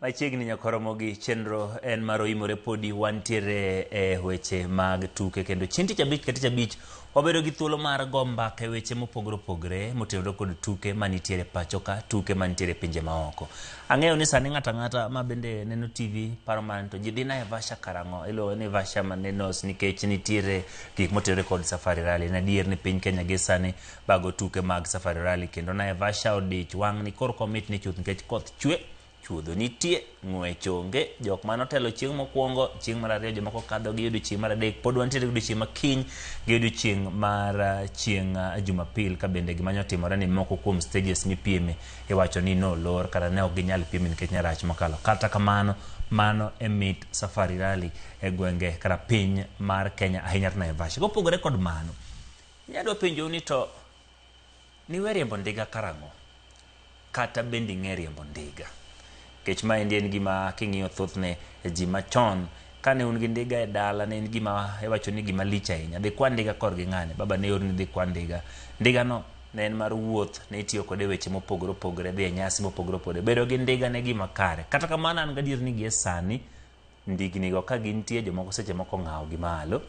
Machiegni nyakoromogi chenro en maroimore podi wantiere weche mag tuke kendo chieng' tich abich ka tich abich wabedo gi thuolo mar go mbaka weche mopogore opogore motenore kod tuke manitiere pacho ka, tuke manitiere pinje maoko. Ang'eyo ni sani ng'ata ma bende neno TV paro man to ji dhi Naivasha karang'o, iluongo ni Naivasha manenos nikech nitiere gik motenore kod Safari Rally. Nadier ni piny Kenya gi sani bago tuke mag Safari Rally kendo Naivasha odich wang' ni kor komit ni chuth nikech koth chwe, chuodho nitie, ng'wech onge, jok manotelo chieng' mokwongo, chieng' mar ariyo jomoko kadho gi odiochieng' mar adek, pod wantiere gi odiochieng' makiny gi odiochieng' mar chieng' Jumapil ka bende gima nyotimore ni moko kuom stages mipieme iwacho ni nolor kata ne ok ginyal pieme nikech nyarach mokalo. Kata kamano mano e mit Safari Rally e gwenge kata piny mar Kenya ahinya to Naivasha. Kopogore kod mano, nyadwa penjo ni to niwe riembo ndiga karang'o kata bende ing'e riembo ndiga? Kech ma en gima king'iyo thothne ji machon kane un gi ndiga e dala ne en gima iwacho ni gima lich ahinya. Dhi kwa ndiga kor gi ng'ane, baba ne orni dhi kwa ndiga. Ndiga no ne en mar wuoth, ne itiyo kode weche mopogore opogore, dhi e nyasi mopogore opogore. Bedo gi ndiga ne gima kare. Kata kamano an gadier ni gie sani ndignigo ka gintie jomoko seche moko ng'awo gi malo.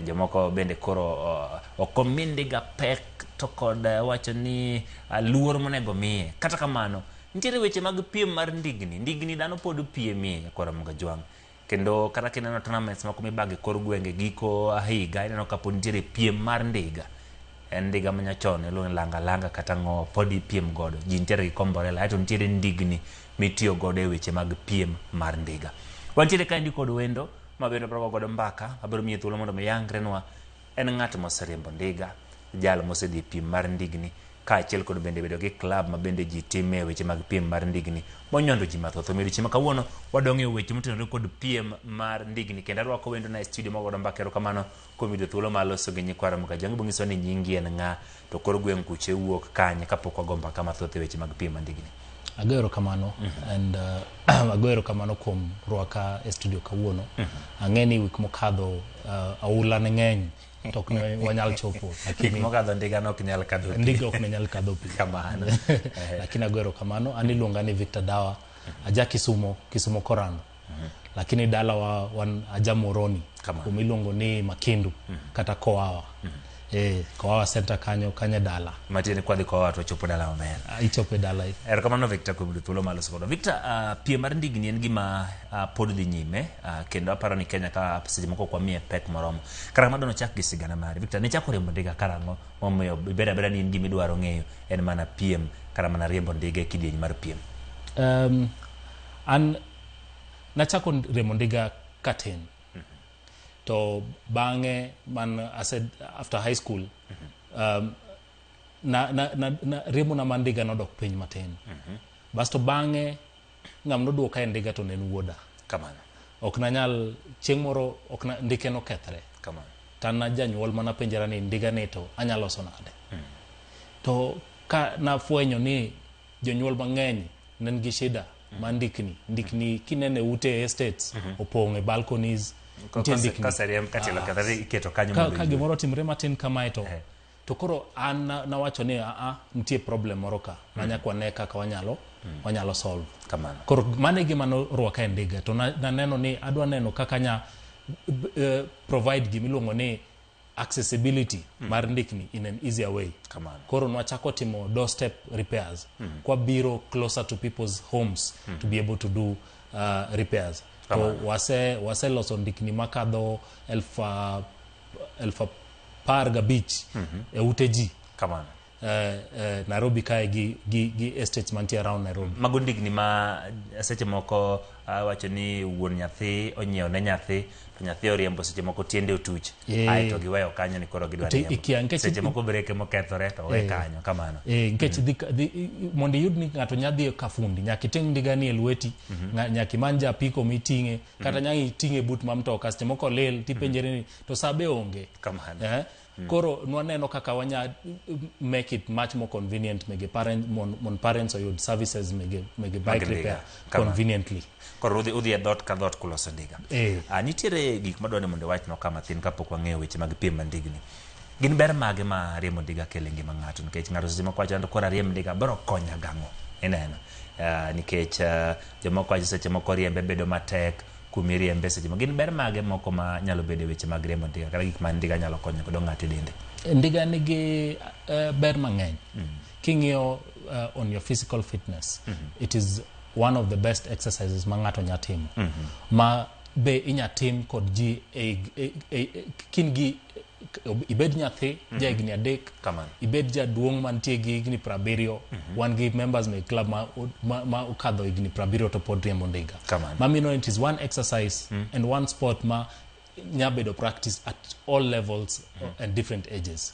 Jomoko bende koro okomi ndiga pek to kod wacho ni luor monego miye. Kata kamano nitiere weche mag piem mar ndigni dhano pod piemie Nyakwaram Gajwang'. Kendo kata kineno tournaments moko mibage kor gwenge giko higa ineno ka pod nitiere piem mar ndiga. En ndiga manyachon iluongo langa kata ng'o pod ipiem godo. Ji nitiere gi komborela aeto nitiere ndigni mitiyo godo e weche mag piem mar ndiga. Wantiere ka ndi kod wendo mabende broko godo mbaka, abiro miye thuolo mondo miyangrenwa en ng'at moseriembo ndiga, jal mosedhi piem mar ndigni. Kaachiel kod bende bedo gi club ma bende ji time weche mag piem mar ndigni monyondo ji mathoth. Omiyo chieng' kawuono wadong' e weche motenore kod piem mar ndigni kendo arwako wendo na e studio magodo mbaka. Erokamano kuom yudo thuolo mar loso gi Nyakwaram Gajwang'. Bang'iso ni nyingi en ng'a to kor gweng' kuche wuok kanye kapok wago mbaka mathoth e weche mag piem mar ndigni.
Agoero kamano and agoero kamano kuom rwaka e studio kawuono. Ang'eni wik mokadho aula ne ng'eny tok ne wanyal chopo,
lakini mokadho ndiga no ok nyal kadho pi.
Ndiga ok nyal kadho pi kamano. Lakini agoero kamano. Ani luonga ni Victor Dawa, aja Kisumo Korano. Lakini dala wan aja Moroni kumilongo ni Makindu kata Koawa. Koawa center kanyo dala.
Matini kwa di Koawa to chopo dala mamen.
Ichopo dala.
Erokamano Victor kuom thuolo mar loso godo. Victor, piem mar ndigni en gima pod dhi nyime kendo aparo ni Kenya ka seche moko kwa mie pek moromo. Kara madono chak gi sigana mari. Victor, ne chako riembo ndiga karang'o momiyo beda ni en gima idwaro ng'eyo en mana piem kara mana riembo ndiga e kidieny mar piem?
An nachako riembo ndiga katin. To bang'e after high school riembo na mandiga nodok piny matin. Basto bang'e ng'am noduoka e ndiga to nen wuoda.
Kamano.
Ok nanyal chieng' moro ndike no kethre.
Kamano.
Tan janyuol mana penjara ni ndiga ni to anyalo loso nade. To ka nafwenyo ni jonyuol mang'eny nen gi shida ndikni kinene ute estates opong'e balconies ka gimoro timre matin kamae to koro an nawacho ni nitie problem moro ka manyakwa ne kaka wanyalo solve koro mane gima norwaka e ndiga to naneno ni adwa neno kaka nya provide gimiluongo ni accessibility mar ndikni in an easier way. Koro nwachako timo doorstep repairs kwa biro closer to people's homes to be able to do repairs. To wase loso ndikni makadho 15,000 e uteji Nairobi kae gi estates mantie around Nairobi.
Mago ndigni ma seche moko wacho ni wuon nyathi onyiew ne nyathi to nyathi oriembo seche moko tiende otuch ai to giweyo kanyo ni koro gidwa riembo seche moko breke mokethore to we kanyo kamano
nkech mondo yud ni ngato nyadhi ka fundi nyaki ting ndiga ni elweti nyaki manja piko mitinge kata nyaki tinge but ma mtoka seche moko lel tipenjere ni to sabe onge
kamano
koro nwaneno kaka wanya make it much more convenient mege parents or your services mege bike repair conveniently.
Koro udhi e dot ka dot kuloso ndiga. Nitiere gik madwani mondo wach no kama thin kapok wang'eyo weche mag piem mandigni. Gin ber mage ma riembo ndiga kele ngima ng'ato nikech ng'ato seche moko wacho kora riembo ndiga biro konya gang'o ineno nikech jomoko wacho seche moko riembe bedo matek kumiriembe seche moko gin ber mage moko ma nyalo bedo weche mag riembo ndiga kata gik ma ndiga nyalo konyo godo ng'ato dende.
Ndiga nigi ber mang'eny. King'iyo on your physical fitness it is one of the best exercises ma ng'ato nya timo ma be inya tim kod ji kin gi ibed nyathi ja igni adek ibed ja duong mantie gi igni 70 wan gi members me club ma ukadho igni 70 to pod riembo ndiga mamino it is one exercise and one sport ma nyabedo practice at all levels and different ages.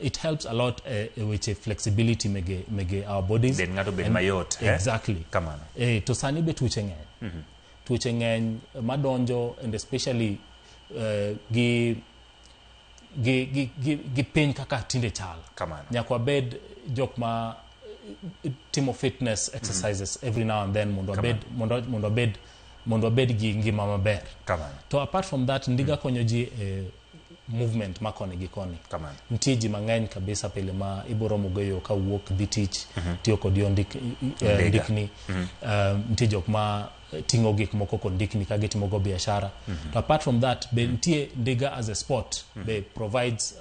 It helps a lot with flexibility mege our bodies.
Then ngato ben mayot.
Exactly. To sani be tuoche ng'eny madonjo and especially gi piny kaka tinde chal. Nyakwa bed jok ma timo fitness exercises every now and then mondo bed gi ngima maber. To apart from that ndiga konyo ji movement makoni gi koni. Nitie ji mang'eny kabisa pile ma iboro mugoyo ka wuok dhi tich tiyo kod yo ndikni nitie jok ma tingo gik moko kod ndikni ka gitimo go biashara. To apart from that be nitie ndiga as a sport be provides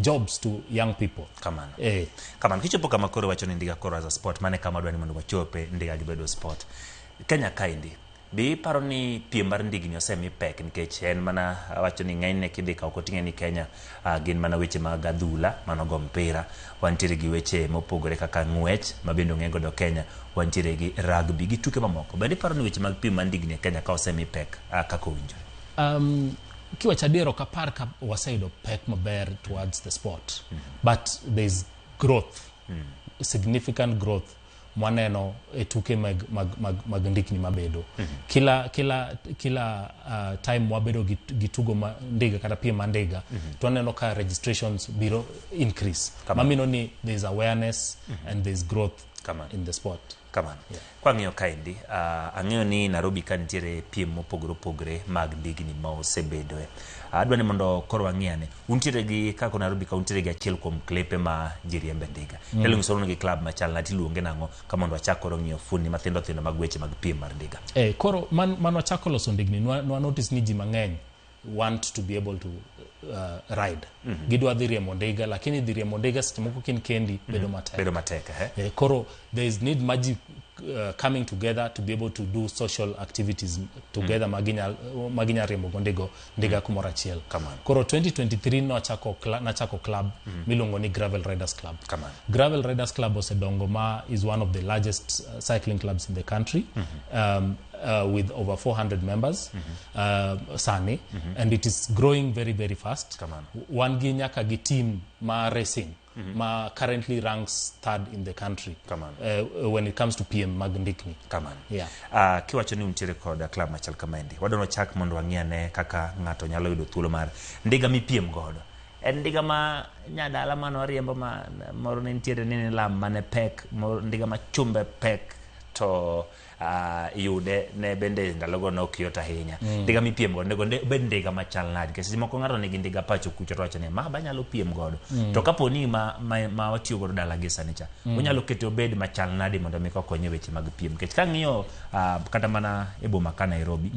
jobs to young people.
Kamano kichopo kama koro wacho ni ndiga koro as a sport mane kama dwani mondo wachope ndiga gibedo sport. Kenya kaindi bi paro ni piem mar ndigni osemi pek nikech en mana wacho ni ng'enyne kidhi ka okoting'e ni Kenya gin mana weche mag adhula manogo mpira wantiere gi weche mopogore kaka ng'wech mabendo ng'e godo Kenya wantiere gi rugby gi tuke mamoko bende paro ni weche mag piem mar ndigni e Kenya ka osemi pek kaka owinjore.
Kiwachadiero kapar ka waseyudo pek maber towards the sport but there is growth significant growth mwaneno etuke mag ndikni mabedo kila time wabedo gitugo ndiga kata pia mandiga tuaneno ka registrations biro increase mamino ni there is awareness and there is growth in the sport.
Kwa ng'eyo kaindi ang'eyo ni Nairobi ka nitiere piem mopogore mag ndigni ma osebedoe adwani mondo koro wang'iyane untiere gi kako Nairobi ka untiere gi achiel kuom klepe ma jiriembe ndiga elo ngisono gi club machal na tiluonge nang'o ka mondo wachakoro ng'iyo fundi mathindo mag weche mag piem mar ndiga.
Koro man wachako loso ndigni nwa notice ni ji mang'eny want to be able to ride. Gidwa dhi riembo ndiga lakini dhi riembo ndiga seche moko kin kendi bedo matek. Koro there is need magic coming together to be able to do social activities together maginya riembo ndiga kumora achiel. Koro 2023 nachako club miluongo ni Gravel Riders Club. Gravel Riders Club osedongo ma is one of the largest cycling clubs in the country. With over 400 members sani and it is growing very very fast. One gi nyaka gi team ma racing ma currently ranks third in the country when it comes to PM mag ndikni.
Kiwacho ni untiere kod club machal kama endi wadwano chak mondo wang'iyane kaka ng'ato nyalo yudo thuolo mar ndiga mi piem godo en ndiga ma nyadala mano riembo ma moro ne ntiere nini lam mane pek ndiga ma chumbe pek to yude ne bende ndalogo no kiyota hinya ndiga mi piem godo bende ndiga machal nadi kesi moko ng'ato nigi ndiga pacho kucho to wacho ne ma banyalo piem godo to kapo ni ma watiyo godo dala gi sani cha unyalo keto bed machal nadi mondo mi konye weche mag piem kech ka ng'iyo kata mana e boma ka Nairobi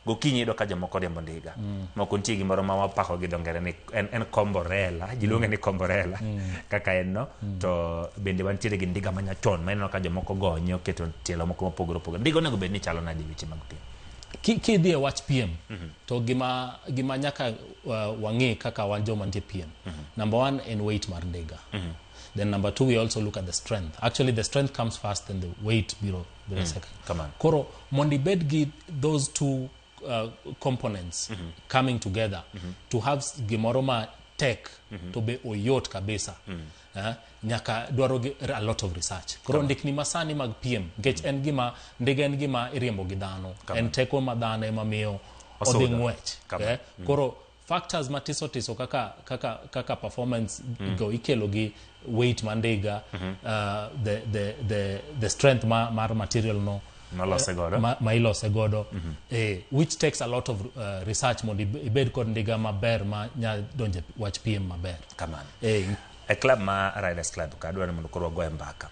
gokinyi do ka jomoko riembo ndiga moko ntie gimoro ma wapako gi dongere ni en komborela jiluonge ni komborela kaka en no to bende wantiere gi ndiga manyachon ma ineno ka jomoko gonyo keto tielo moko mopogore opogore ndiga onego bed ni chalo nadi weche mag piem
kidhi e wach piem to gima nyaka wang'e kaka wan joma nitie piem number 1 en weight mar ndiga then number 2 we also look at the strength. Actually the strength comes first and the weight below second.
Come on.
Koro mondi bed gi those two components coming together to have gimoroma tech to be oyot kabisa nyaka dwaro a lot of research. Koro ndikni masani mag piem ngech en gima ndiga en gima iriembo gi dhano en teko ma dhano ema miyo odhi ng'wech koro factors matiso kaka performance go ikelo gi weight mandiga the strength mar material no ma ilose godo which takes a lot of research mondo ibed kod ndiga maber ma nya donje wach piem maber
kamano e club ma Riders Club ka dwaro mondo koro go mbaka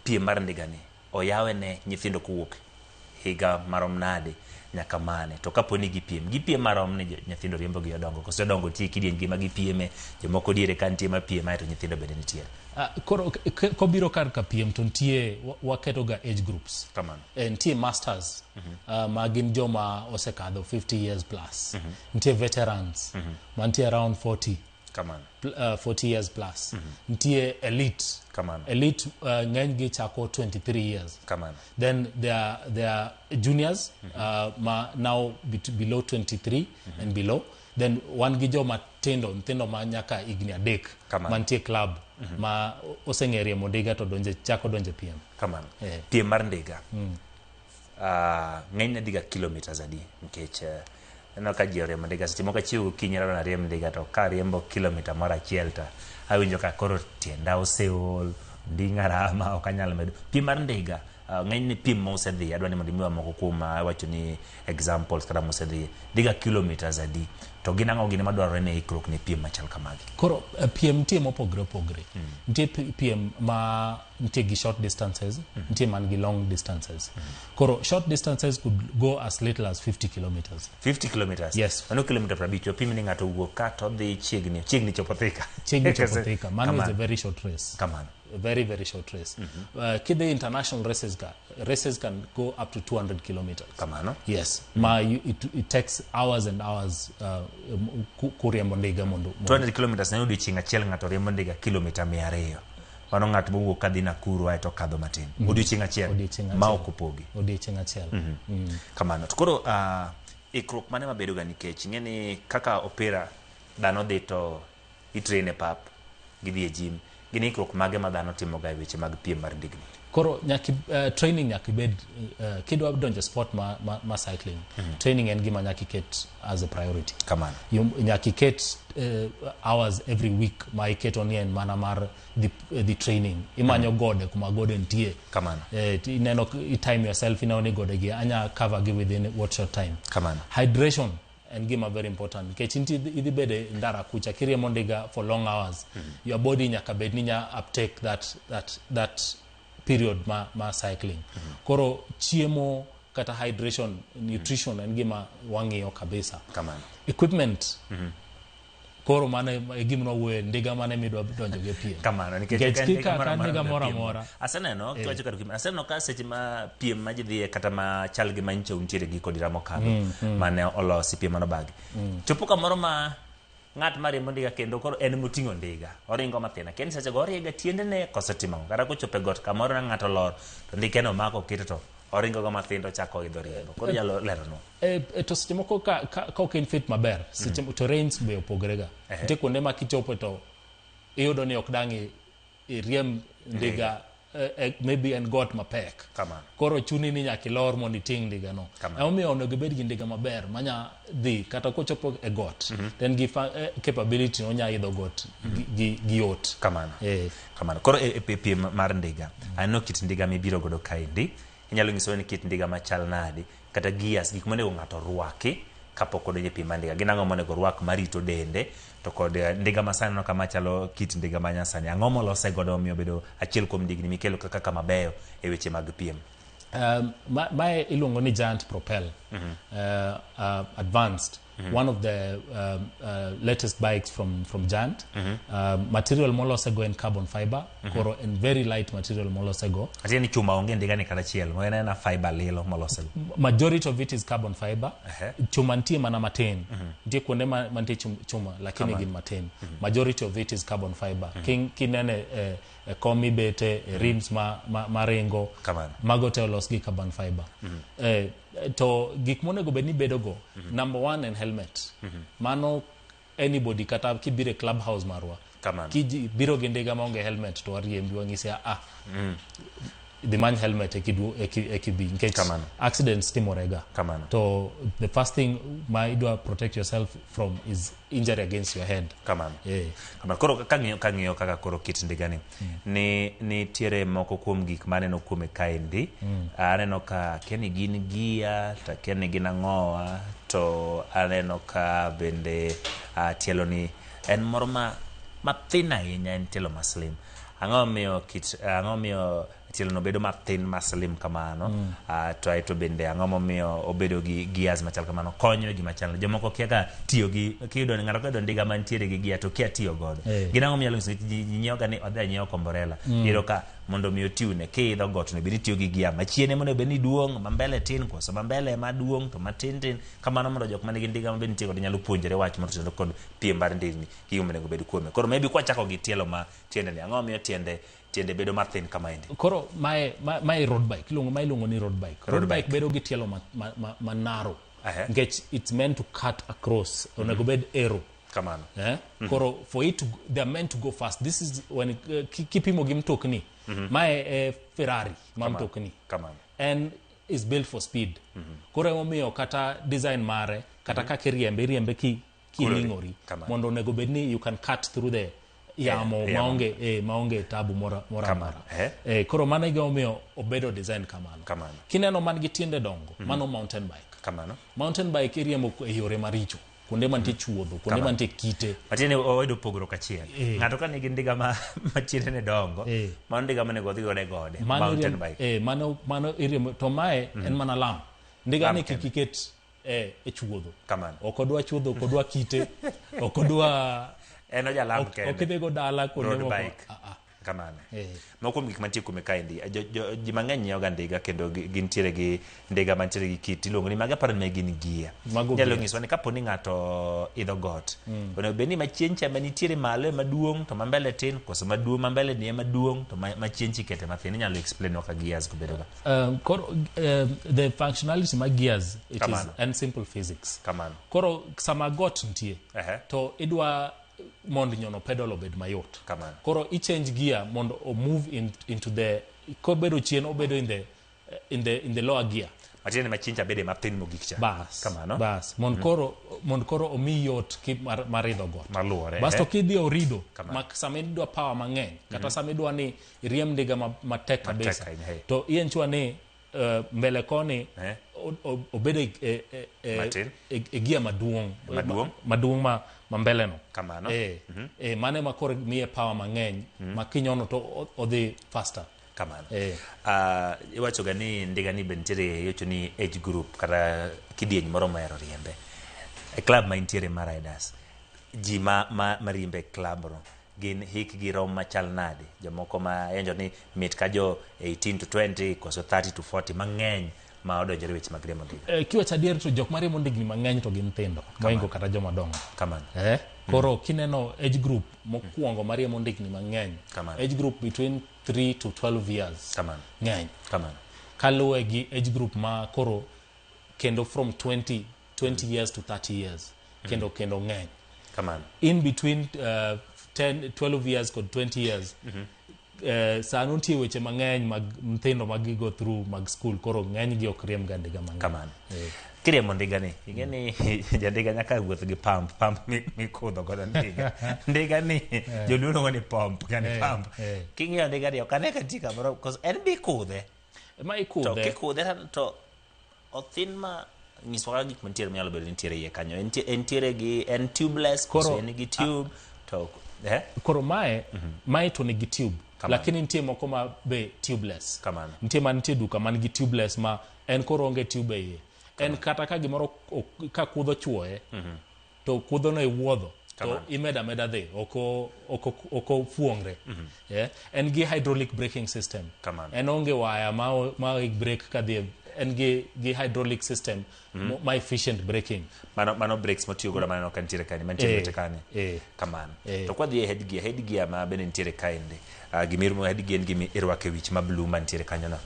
piem mar ndiga ni oyawe ne nyithindo kuwuok higa marom nade nyaka mane to kapo ni gipiem marom ne nyithindo riembo gi odongo koso dongo ti kidien gima gipieme jomoko diere kan tie mapiem to nyithindo bende nitie
koro kobiro kar ka piem to ntie waketo ga age groups
kamano
ntie masters ma gin joma osekadho 50 years plus ntie veterans mantie around 40
kamano
40 years plus ntie elite
kamano
elite ng'eny gi chako 23 years
kamano
then there are juniors ma now below 23 and below then one gi joma tindo ma nyaka igni adek mantie club ma oseng'erie mondiga to chako donje piem
kamano piem mar ndiga ng'eny diga kilometers adi nikech no ka jiore mondiga seche moko chiwo kinyira na riembo ndiga to ka riembo kilomita mara achiel ta awinjo ka koro tienda oseol ndinga rama okanyal medo piem mar ndiga ng'eny ni piem mosedhi adwa ni mondo miwa moko kuom wacho ni examples kata mosedhi diga kilometers adi to ginang'o gine madwarore ne ikrok ne piem machal kamagi
koro piem nitie mopogre nitie piem ma nitie gi short distances nitie man gi long distances koro short distances could go as little as 50 kilometers
50 kilometers
yes
ano kilometer 50 piem ni ng'ato wuok ka to dhi chiegni chopo thika
mano is a very short race
kamano
a very very short race kidhi international races can go up to 200 kilometers
kamano
yes it takes hours and hours kuriembo ndiga mondo
200 kilometers ne odiochieng' achiel ng'ato riembo ndiga kilomita 200 mano ng'at mowuok kadhi Nakuru aeto kadho matin odiochieng' achiel ma ok opogi
odiochieng' achiel
kamano to koro ikruok mane mabedo ga nikech ng'eni kaka opira dhano dhi to itrain pap gidhi e gym gini ikruok mage ma dhano timo ga weche mag piem mar ndigni
koro nyaki training nyaki bed kidwa donjo sport ma cycling training en gima nyaki ket as a priority
kamano
nyaki ket hours every week ma iketo ni en mana mar the training imanyo gode kuma gode ntie
kamano
ineno time yourself inaoni gode gi anya cover gi within what short time
kamano
hydration and gima very important nikech idhi bede ndara kucha kiriembo ndiga for long hours your body nyaka bed ni nya uptake that period ma cycling koro chiemo kata hydration nutrition and gima wang'iyo kabisa
kamano
equipment koro mane gimno wuoye ndiga mane midwa donjo ge piem
kamano
nikech kika ndiga mora
aseneno kiwacho kar piem aseneno ka seche ma piem ma jidhie kata ma chal gi mancho untiere gi kodira mokalo mane olosi piem mano bagi chopo kamoro ma ng'at ma riembo ndiga kendo koro en moting'o ndiga oringo mathina kendo seche go oriega tiendene kosetimo kata kochope got kamoro na ng'ato lor to ndike no mako kito to oringo go mathindo chako idho riembo koro nyalo lerono
to seche moko ka ok in fit maber seche terrains be opogre ga nitie kuonde ma kichopo to iyudo ni ok dang' iriemb ndiga maybe en got mapek koro chuni ni nyaka ilor mondo iting' ndiga no omiyo onego ibed gi ndiga maber manya dhi kata kochopo e got then gi capability onya idho got gi yot
kamano koro e piem mar ndiga aneno kit ndiga mibiro godo kaendi inyalo nyiso ni kit ndiga machal nadi kata gears gik monego ng'ato rwaki kapok odonjo e piem mar ndiga gin ang'o monego rwak marito dende to kod ndiga masani no kama chalo kit ndiga manyasani ang'o molose godo miyo bedo achiel kuom ndigni mikelo kaka mabeyo e weche mag piem
mae iluongo ni Giant Propel advanced one of the latest bikes from Giant material molosego en carbon fiber koro en very light material molosego
atieni chuma onge ndiga ni kata chiel moena na fiber lilo molosego
majority of it is carbon fiber chuma ntie mana matin ntie kuonde mantie chuma lakini gin matin majority of it is carbon fiber kinene komi bete rims maringo mago te olos gi carbon fiber to gik monego bedni bedogo number 1 en helmet mano anybody kata kibire clubhouse marwa biro gi ndiga maonge helmet to wariembi wang'isi the man helmet ekibi nkech accidents timorega to the first thing ma idwa protect yourself from is injury against your head
koro kang'iyo kaka koro kit ndigani ni tiere moko kuom gik maneno kuome kaendi aneno ka keni gin gia to keni gin ang'owa to aneno ka bende tielo ni en moro mathin ahinya en tielo maslim ang'o miyo tielo no bedo mathin maslim kamano to aito bende ang'o momiyo obedo gi gears machal kamano konyo gi machal jomoko kiaka tiyo gi kiyudo ni ng'ato kayudo ndiga mantiere gi gear to kia tiyo godo gin ang'o miyo ji nyiewo ga ni odhi nyiewo komborela yero ka mondo mi otiune kiidho got ne bidi tiyo gi gear machiene mondo bed ni duong' mambele tin koso mambele maduong' to matin kamano mondo jok manigi ndiga mabed nitie kod nyalo puonjore wach mondo tendo kod piem mar ndigni gigo monego bed kuome koro maybe kwa chako gi tielo ma tiende ni ang'o miyo tiende bedo mathin kamaendi
koro my road bike iluongo ni road bike bedo gi tielo ma narrow ngech it's meant to cut across onego bed arrow
kamano
koro for it they are meant to go fast this is when kipimo gi mtokni mae Ferrari ma mtokni and is built for speed koro emomiyo kata design mare kata kaka riembe kiling'ori mondo onego bed ni you can cut through the yamo maonge tabu mora koro mano igamiyo obedo design kamano kineno man gi tiende dongo mano mountain bike mountain bike iriembo e yore maricho kuonde mantie chuodho kuonde mantie kite
matiende oyudo pogruok achiel ng'ato ka nigi ndiga machiende ne dongo mano ndiga mane godhi gode mountain bike
mano iriembo to mae en mana lam ndiga ni kikiket e chuodho ok odwa chuodho ok odwa kite ok odwa
eno jalam kende
okidhigo dala kuonde moko
kamano moko kuom gik mantie kuome kaendi ji mang'eny nyiewoga ndiga kendo gintiere gi ndiga mantiere gi kit iluongo ni maga paro ni gin gia nyalo ng'iswa ni kapo ni ng'ato idho got onego bed ni machien cha manitiere malo maduong' to mambele tin koso maduong' mambele ni maduong' to machien chikete mathin inyalo explain waka gears kubedoga
koro the functionality mag gears it is and simple physics koro sama got nitie to idwa mondo nyono pedal obed mayot koro I change gear mondo o move into the kobedo chien obedo in the lower gear
matiende machincha bede mathin mogikcha
kamano mondo koro omi yot mar idho got basto kidhi orido sama idwa power mang'eny kata sama idwa ni iriem ndiga matek kabisa to ien chwa ni mbele koni obedo e gear maduong' ma mbele no
kamano
mane makore miye power mang'eny makinyono to odhi faster
kamano iwacho ga ni ndiga ni bentiere yocho ni age group kata kidieny moro mahero riembe e club ma intiere mar riders ji ma riembe club ro gin hik gi rom machal nade jomoko ma yenjo ni mit ka jo 18 to 20 koso 30 to 40 mang'eny ma odonjore weche mag riembo ndiga
kiwacha adier to jok mariembo ndigni mang'eny to gin nyithindo moingo kata joma dongo
kamano
koro kineno age group mokwongo mariembo ndigni mang'eny age group between 3 to 12 years ng'eny kaluwe gi age group ma koro kendo from 20 years to 30 years kendo ng'eny
kamano
in between 12 years kod 20 years sano nitie weche mang'eny mag mthindo mag go through mag school koro ng'eny gi ok riemb ga ndiga mang'eny
kamano kiriembo ndiga ni ing'e ni jandiga nyaka wuoth gi pump mikudho godo ndiga ni joluo luongo ni pump yani pump king'iyo ndiga ni ok ane ka nitie kamoro because en bi kudhe
ma ikudhe
to kikudhe to othin ma nyiswa gik mantiere manyalo bedo nitiere iye kanyo entiere gi en tubeless koso en gi tube to
koro mae to nigi tube lakini nitie moko ma be tubeless
kamano
nitie man nitie duka man gi tubeless ma en koro onge tube iye en kata ka gimoro ka kudho chuoye to kudho no iwuodho to imeda dhi oko fuongre en gi hydraulic braking system en onge waya ma brake ka dhi en gi hydraulic system ma efficient braking
mano brakes motiyo godo mano kan tiere kani mantiere tekane kamano to kwa dhi head gear ma bene ntiere kainde gimirumo head gear gimi irwake wich ma blue man tiere kanyo no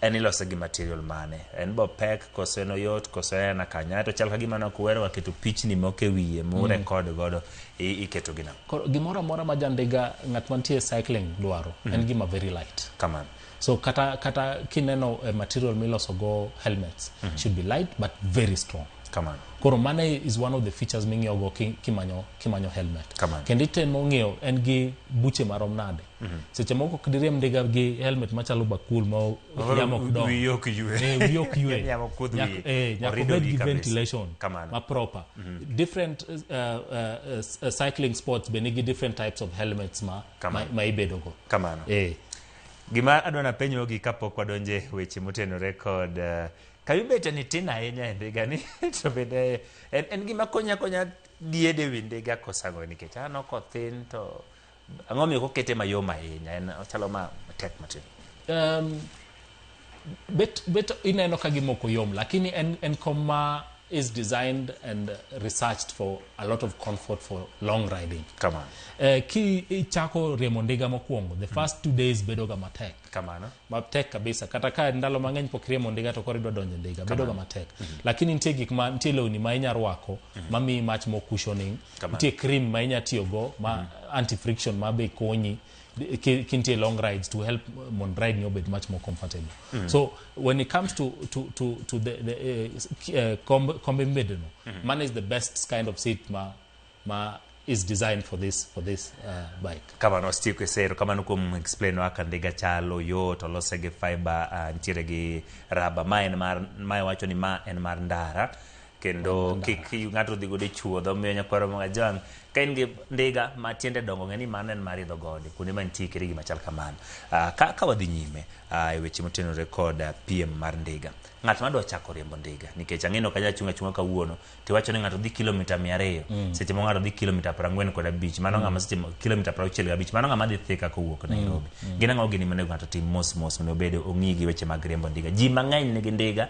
en ilose gi material mane en bo pek koso en oyot koso en kanya to chal ka gima no kuwero waketo pichni moke wiye mu record godo iketo gina
gimoro amora ma jandiga ng'at mantie cycling dwaro en gima very light
kamano
so kata kineno material miloso go helmets should be light but very strong
kamano
koro mane is one of the features ming'iyo go kimanyo helmet kendo itemo ng'iyo en gi buche marom nade seche moko kidiriemb ndiga gi helmet machalo bakul ma yamo kdo
wi ok
yue
yamo kudhi
nyaka bed gi ventilation ma proper different cycling sports be nigi different types of helmets ma ibedo go
kamano gima adwana penyo gi kapok wadonje weche motenore kod kayubete ni tin ahinya ndiga ni to bende en gima konya diede wi ndiga kosago nikech an ok othin to ang'o miyo kokete mayom ahinya en ochalo ma tek matin
bet ineno ka gimoko yom lakini en koma is designed and researched for a lot of comfort for long riding
kamano
ki chako riembo ndiga mokwongo the first 2 days bedo ga matek
kamano
matek kabisa kata ka ndalo mang'eny pok riembo ndiga to korido donjo ndiga bedo ga matek lakini nitie gik ma nitie lewni ma inya rwako mami much more cushioning nitie cream ma inya tiyo go ma anti friction ma be konyi kintie long rides to help mon ride you bit much more comfortable so when it comes to the combi man is the best kind of seat ma is designed for this bike
kamano stick esero kamano kum explain waka ndiga chalo yo to lose gi fiber ntiere gi rubber ma wacho ni ma en mar ndara kendo kik ng'ato dhi gode chuodho miyo nyakwaro mga jang ka in gi ndiga ma tiende dongo ng'eni mano en mar idho gode kuonde mantie kere gima chal kamano ka wadhi nyime e weche motenore kod piem mar ndiga ng'at ma dwa chako riembo ndiga nikech ang'eno ka jachunga kawuono tiwacho ni ng'ato dhi kilomita 200 seche mo ng'ato dhi kilomita 45 mano ng'ama seche kilomita 65 mano ng'ama dhi thika kowuok Nairobi gin ang'o gini mane ng'ato tim mos mondo obed ong'i gi weche mag riembo ndiga ji mang'eny nigi ndiga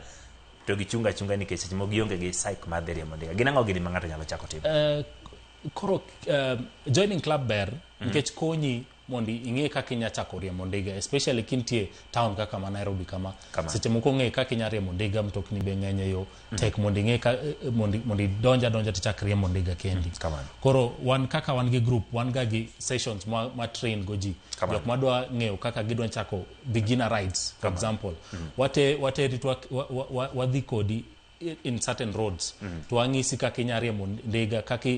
to gichunga nikech seche mo gionge gi cycle mar riembo ndiga gin ang'o gini ma ng'ato nyalo chako timo
koro joining club ber nikech konyi mondi ing'e kaka inya chako riembo ndiga especially kintie town kaka ma Nairobi kama seche moko ng'e kaka inya riembo ndiga mtokni be ng'eny yo tek mondi ng'e ka mondi donja to chak riembo ndiga kendi koro wan gi group wan ga gi sessions ma train goji jok madwa ng'eyo kaka gidwa chako beginner rides for example wadhi kodi in certain roads to ang'isi kaka inya riembo ndiga kaka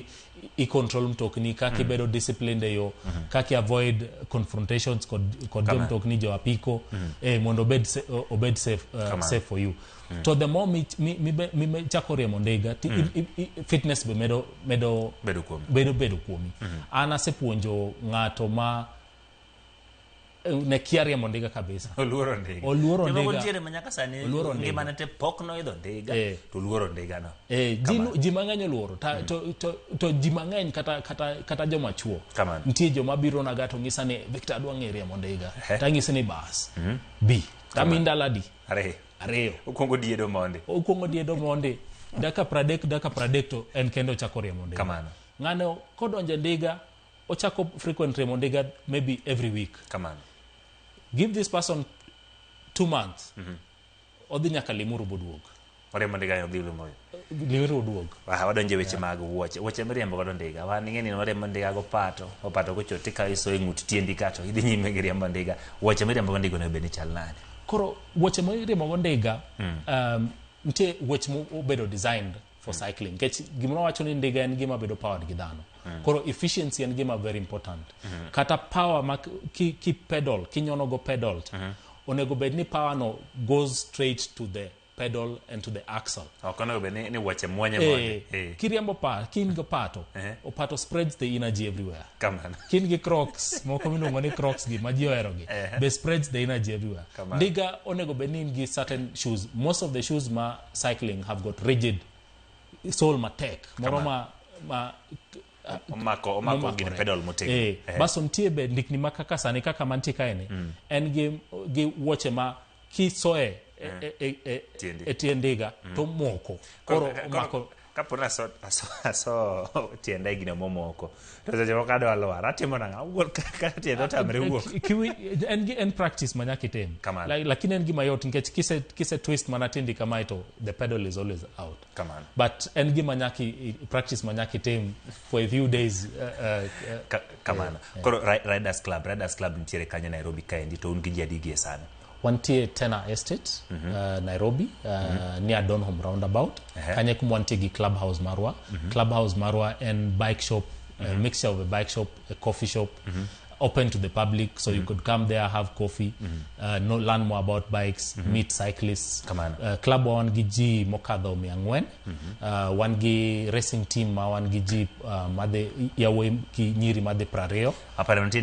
i-control mtokni kaka bedo disciplined yo kaka avoid confrontations kod jo mtokni jo apiko mondo obed safe for you to the more mi chako riembo ndiga fitness be bedo kuomi an asepuonjo ng'ato ma ne kia riembo ndiga kabisa
oluoro ndiga ntiere manyaka sani ngimane te pok noidho ndiga to oluoro ndiga no
ji mang'eny oluoro to ji mang'eny kata joma chuo nitie joma biro naga to ng'isa ni Victor adwa ng'e riembo ndiga tang'isi ni bas bi tami ndaladi ariyo
okuongo diedo monde daka 30 to en kendo chako riembo ndiga ng'ano kodonje ndiga ochako frequent riembo ndiga maybe every week give this person 2 months odhi nyaka Limuru boduog riembo ndiga odhi
liwiro duog.
Wadonje weche mag wuoche miriembo godo ndiga. Wan ing'eni no riembo ndiga go pato ko choti ka iso ng'ut tiendi kato idhi nyime gi riembo ndiga. Wuoche miriembo go ndiga no beni chal nade?
Koro wuoche miriembo go ndiga nitie wuoche mobedo designed for cycling. Nikech gimoro wacho ni ndiga en gima bedo powered gi dhano. Koro efficiency en gima very important. Kata power ki pedal, kinyono go pedal. Onego bed ni power no goes straight to the pedal and to the axle.
Okono bed ni wache mwonye mwonye.
Kiriembo kin go pato. Opato spreads the energy everywhere.
Kamano.
Kin gi Crocs, moko miluongo ni Crocs gi maji ohero gi. Be spreads the energy everywhere. Ndiga onego bed ni gi certain shoes. Most of the shoes ma cycling have got rigid sole matek. Moro ma
omako gin pedal motego.
Baso nitie be ndikni ma kaka sani kaka mantie kaeni en gi wuoche ma kisoe e tiendiga to moko. Koro omako
kapona aso tienda gino momoko. To seche moko adwa lwar atimo nang'a wuol ka tienda tamre wuok.
En practice manyaka item. Lakini en gima yot nikech kise twist mana tiendi kama to the pedal is always out. But en gima nyaka practice manyaka item for a few days.
Kamano. Koro Riders Club nitiere kanye Nairobi kaendi to un gi jadigi sana.
Wantie Tena Estate, Nairobi, near Donholm roundabout. Kanye kumwantie gi Clubhouse Marwa. Clubhouse Marwa and bike shop, a mixture of a bike shop, a coffee shop, open to the public, so you could come there, have coffee, learn more about bikes, meet cyclists. Club wan gi ji mokadho 400, wan gi racing team ma wan gi ji madhe yawo ki nyiri madhe 20.
Aparo mantie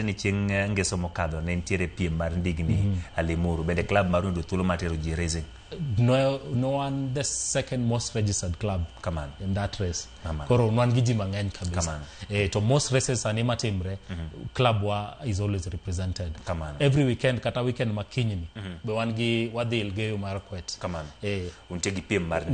ni chieng' ngeso mokadho ne nitiere piem mar ndigni Alimuru. Bende club maru ndo thuolo matero ji racing.
No one the second most registered club in that race. Koro one gi ji mang'eny kabisa. To most races anima timre club wa is always represented. Every weekend kata weekend makinyni be wan gi wadhi Elgeyo Marakwet.
Untie gi piem mar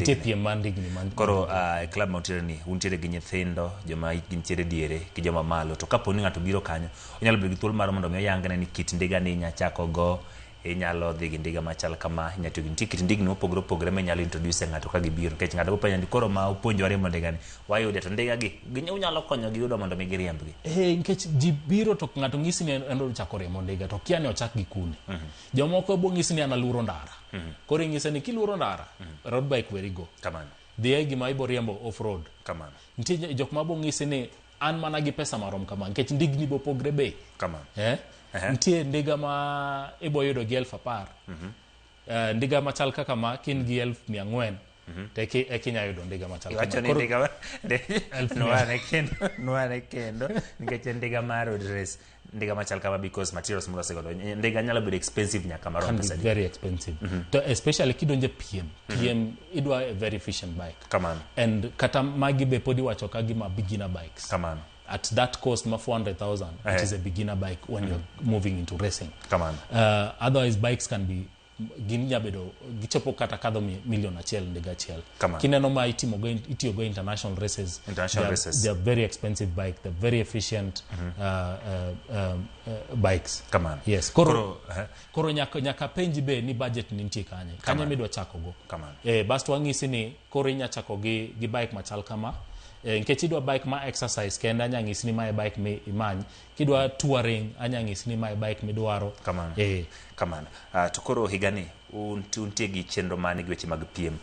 ndigni.
Koro club mautiere ni untiere gi nyithindo joma gintiere diere gi joma malo. To kapo ni ng'ato biro kanyo onyalo bedo gi thuolo mar mondo oyangane ni kit ndiga ni nya chako go inyalo dhi gi ndiga machal kama inyato gi kit ndigni mopogore ma inyalo introduce ng'ato ka gibiro nikech ng'ato openja ni koro ma upuonjore mondo ndiga ni wayude to ndiga gi unyalo konyo gi yudo mondo mi giriembgi.
Nikech ji biro to ng'ato ng'isi ni endo chako riembo ndiga to kia ni ochak gi kune. Jomoko bo ng'isi ni analuro ndara. Koro ng'ise ni kiluro ndara road bike weri go. Dhiye gima ibo riembo off road. Nitie jok ma bo ng'isi ni an mana gi pesa marom kama nikech ndigni bo pogre bei. Nitie ndiga ma ibo yudo gi 10,000. Ndiga machal kaka ma kin gi 1,400 te kinya yudo ndiga machal kama.
Wacho ni ndiga nuane kendo nikech ndiga mar road race ndiga machal kama because materials mo segodo ndiga nyalo bedo expensive nyaka marom pesa.
Very expensive. To especially kidonje PM idwa a very efficient bike. And kata magi be podi wacho ka gima beginner bikes. At that cost, 400,000, it is a beginner bike when you're moving into racing. Otherwise, bikes can be gichopo kata kadho million achiel ndiga achiel. Kineno ma itiyo go international races. They are very expensive bike. They're very efficient bikes. Yes. Koro nyaka penji be ni budget ni nitie kanye. Kanye midwa chako go. Bas wang'isi ni koro inya chako gi bike machal kama. Nkech idwa bike ma exercise kenda anyang'isi ni mae bike mi imany. Kidwa touring anyang'isi ni mae bike midwaro.
Kamano. To koro higani untie gi chenro mane gi weche mag piem.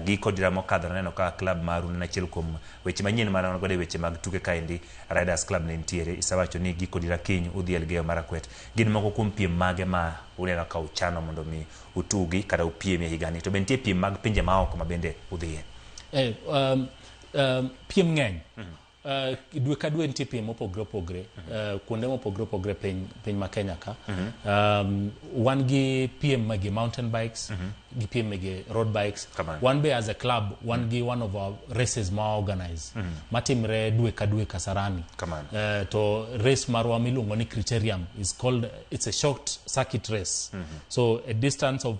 Giko dira mokadho neno ka club maru na achiel kuom weche manyien ma wan godo weche mag tuke kaendi Riders Club ne nitiere. Isawacho ni giko dira kiny udhi Elgeyo Marakwet. Gin moko kuom piem mage ma uneno ka uchano mondo mi utugi kata upiem e higani. To be nitie piem mag pinje maoko ma bende udhiye.
Piem ng'eny. Dwe ka dwe nitie piem mopogre kuonde mopogre piny ma Kenya ka. Wan gi piem magi mountain bikes, gi piem magi road bikes. One be as a club, one gi one of our races ma organize. Matimre dwe ka dwe Kasarani. To race marwa miluongo ni Criterium is called, it's a short circuit race. So a distance of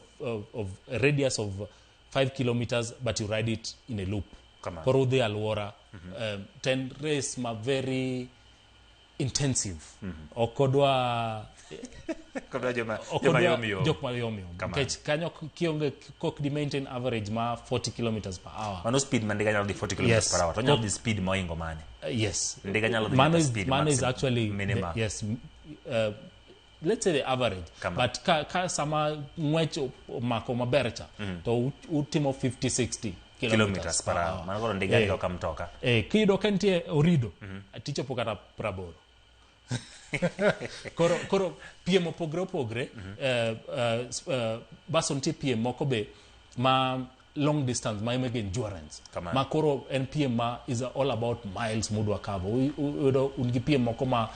a radius of 5 kilometers, but you ride it in a loop. Koro udhi alwora. Ten race ma very intensive. Okodwa
joma yomyo.
Jokma yomyo. Kech kanyo kionge kok di maintain average ma 40 kilometers per hour.
Mano speed man ndiga nyalo di 40 kilometers per hour. To nyalo di speed moingo mane.
Yes.
Ndiga nyalo di speed.
Mano is actually
minimum.
Yes. Let's say the average. But ka sama ngwech mako mabercha to utimo 50-60 kilometers per hour.
Mano goro ndiga ndio kamtoka.
Kido kentie orido. Ticho pokata praboro. koro piem opogre bason ti piem moko be ma long distance ma imege endurance ma koro en piem ma is all about miles mudwa kabo ungi piem moko ma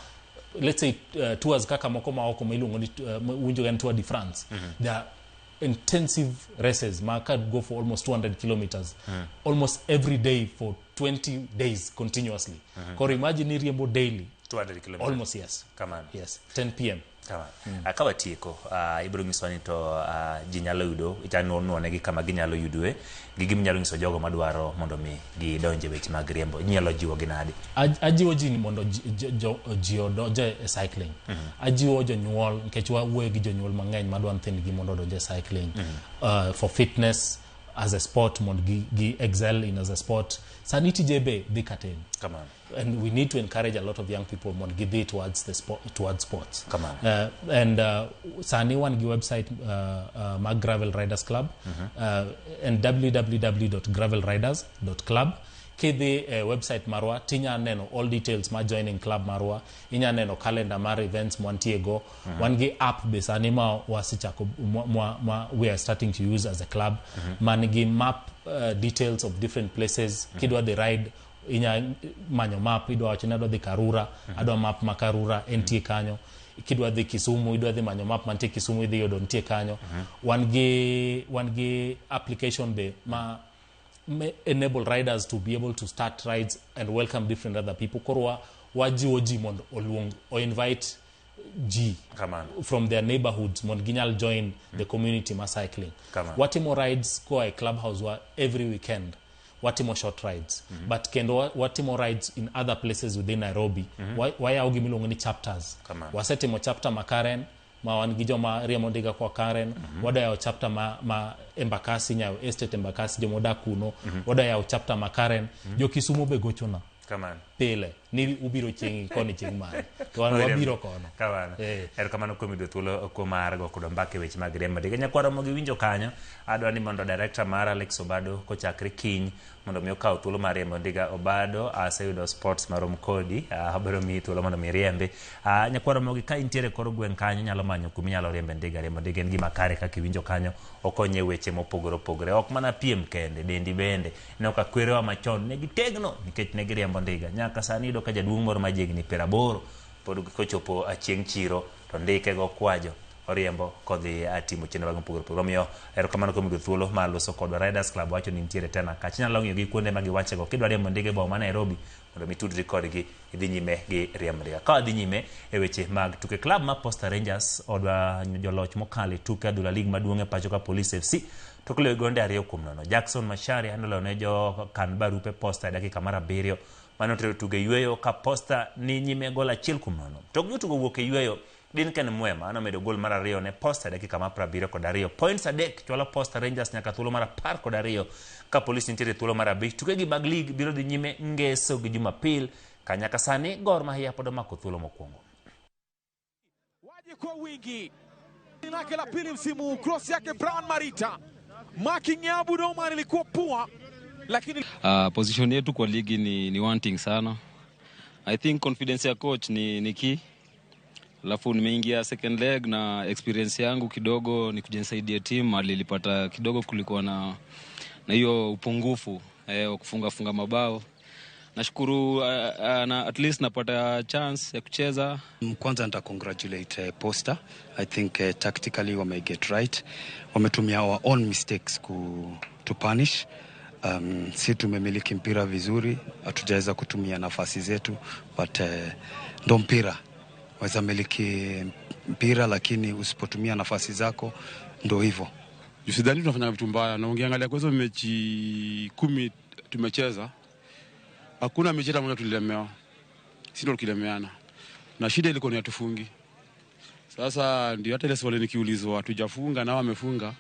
let's say tours kaka moko ma oko milungo ni winjo gan Tour de France there are intensive races ma can go for almost 200 kilometers almost every day for 20 days continuously koro imagine riembo daily
200 kilometers.
Almost, yes.
Come on.
Yes. 10 p.m.
Come on. Akawa tieko. Ibro ngiswani to jinyalo yudo. Itano nuonegi kama ginyalo yudue. Gigi mnyalo ngiso jogo madwaro mondo mi gidonje weche mag riembo. Nyalo jiwo ginadi.
Ajiwo jini mondo jiwo donje cycling. Ajiwo jonyuol. Nkechwa uwe gi jonyuol mangeny madwan thindgi mondo donje cycling. For fitness as a sport mondo gi excel in as a sport. Saniti jebe dikaten.
Come on.
And we need to encourage a lot of young people more give towards the towards sports.
Come on.
And Sani one website Mag Gravel Riders Club and www.gravelriders.club. Kidi website Marwa tinya neno all details ma joining club Marwa inya neno calendar mar events mwantiego one app be Sani ma wasichako we are starting to use as a club manigi map details of different places kidwa the ride inya manyo map idwa wachina do the Karura adwa map makarura entie kanyo kidwa the Kisumu idwa the manyo map mantie Kisumu idhi yodo ntie kanyo one gi application be ma enable riders to be able to start rides and welcome different other people korwa wajiwoji mondo oluong or invite G from their neighborhoods mon ginyal join the community ma cycling watimo rides ko a clubhouse wa every weekend watimo short rides but kendo watimo rides in other places within Nairobi waya ogi milongo ni chapters wasetimo chapter makaren ma wan gi joma riemo ndiga kwa Karen wada ya chapter ma Embakasi nyayo estate Embakasi jomoda kuno wada ya chapter makaren jo Kisumu be gochona pile ni ubiro chengi koni cheng mare to wan wabiro kono
kawana kamano komido thuolo komar go kudo mbake weche mag riembo ndiga nyakwaro mogi winjo kanyo adwa ni mondo director mar Alex Obado kochakre kiny mondo mi okaw thuolo mar riembo ndiga Obado aseyudo sports marom kodi abiro mi thuolo mondo mi riembe nyakwaro mogi ka intiere koro gwen kanyo nyalo manyo kumi nyalo riembe ndiga en gima kare kaka winjo kanyo okonye weche mopogore ok mana piem kende dendi bende ne ka kwerewa machon ne gitegno nikech ne giriembo ndiga nyaka sani do ka jaduong' moro majegni 80 pod kochopo achieng' chiro to ndike go kwajo oriembo kodhi atimo chenro mag pogore miyo erokamano kuom thuolo ma loso kod Riders Club wacho ni nitiere tena kach nyalo ng'iyo gi kuonde ma giwache go kidwa riembo ndege bo ma Nairobi mondo mitudri kodgi idhi nyime gi riembo ndege ka dhi nyime e weche mag tuke club ma Posta Rangers odwa joloch mokale tuke adhula league maduong' e pacho ka Police FC to kule gonde 2-0 Jackson Mashari handolo ne jo kan barupe Posta dakika mar 7 mano tuge yueyo ka Posta ni nyime gol 1-0 to yutugo wuok e yueyo Dinken Mwema ano medo gol mar 2 ne Posta dakika mar 72 points adek chwalo Posta Rangers nyaka thuolo mar 12 ka Police nitiere thuolo mar 5 tuke gi mag league biro dhi nyime ngeso gi Jumapil ka nyaka sani Gor Mahia pod omako thuolo mokwongo
waje kwa wingi lake la pili msimu cross yake Brown Marita marking ya Budoma ilikuwa poa lakini
position yetu kwa ligi ni wanting sana. I think confidence ya coach ni key. Alafu nimeingia second leg na experience yangu kidogo ni kujisaidia team alilipata kidogo kulikuwa na hiyo upungufu wa kufunga mabao. Nashukuru na at least napata chance ya kucheza.
Kwanza nita congratulate Posta. I think tactically wame get right. Wametumia our own mistakes to punish. Si tumemiliki mpira vizuri, hatujaweza kutumia nafasi zetu, but ndo mpira. Waweza miliki mpira lakini usipotumia nafasi zako ndo hivyo.
Usidhani tunafanya vitu mbaya na ungeangalia kwa hizo mechi 10 tumecheza. Hakuna mechi moja tulilemewa. Sisi ndo tulilemeana. na shida ilikuwa ni hatufungi. Sasa ndio hata ile swali nikiulizwa hatujafunga na wamefunga,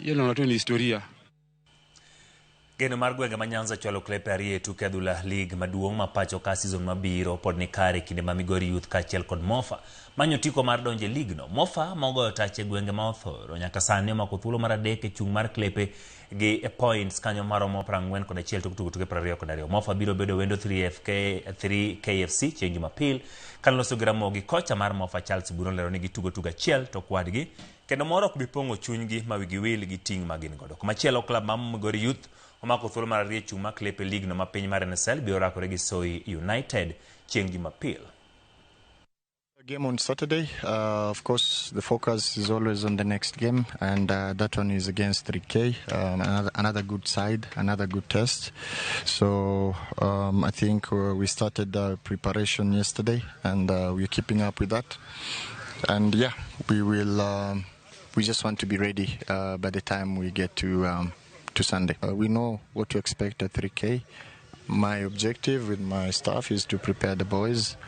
hiyo naona tu ni historia.
Geno mar gwenge ma Nyanza chwalo klepe ariyo tuke adhula league maduong' ma pacho ka season mabiro pod ni kare kinde ma Migori Youth kaachiel kod Mofa manyo tiko mar donje league no. Mofa mogoyo tache gwenge ma othoro nyaka sani omako thuolo mar adek e chung mar klepe gi points kanyo maromo 41 tuke 22. Mofa biro bedo wendo 3 KFC chieng' Jumapil kan loso gi Ramogi. Kocha mar Mofa Charles Buno lero ni gitugo achiel to kwadgi kendo moro ok bi pong'o chunygi ma wigi wil gi ting' ma gin godo. Kumachielo klab ma Migori Youth omako thuolo mar ariyo chung' ma klepe league no ma piny mar NSL biro rakore gi Soi United chieng' Jumapil.
Game on Saturday. Of course, the focus is always on the next game, and that one is against 3K. Another good side, another good test. So I think we started the preparation yesterday, and we're keeping up with that. And yeah, we will. We just want to be ready by the time we get to Sunday. We know what to expect at 3K. My objective with my staff is to prepare the boys.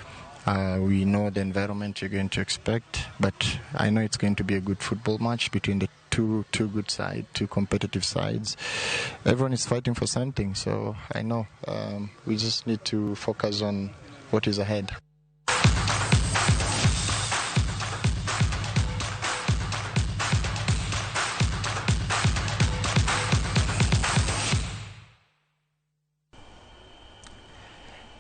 We know the environment you're going to expect, but I know it's going to be a good football match between the two good sides, two competitive sides. Everyone is fighting for something, so I know we just need to focus on what is ahead.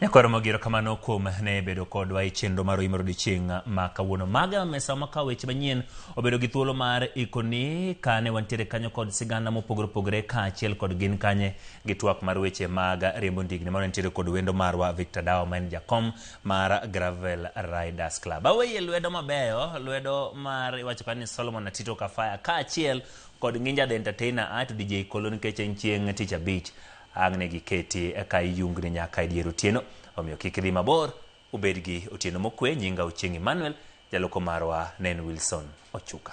Nyakoro mogiro kamano kuom ne bedo kodwa e chenro mar imoro dichieng' ma kawuono. Maga mesa maka weche manyien obedo gi thuolo mar ikoni kane wantiere kanyo kod sigana mopogore opogore kaachiel kod gin kanye gi twak mar weche mag riembo ndigni ma wantiere kod wendo marwa Victor Dawa ma en jakom mar Gravel Riders Club. Aweye lwedo mabeyo, lwedo mar iwacho kani Solomon na Tito Kafaya kaachiel kod Nginja the Entertainer atu DJ Kolo nikech en chieng' Tich Abich agne gi keti ka iyungni nyaka e dier otieno. Omiyo kik idhi mabor, ubed gi otieno mokwe. Nyinga Ochieng' Emmanuel, jaloko marwa Nen Wilson Ochuka.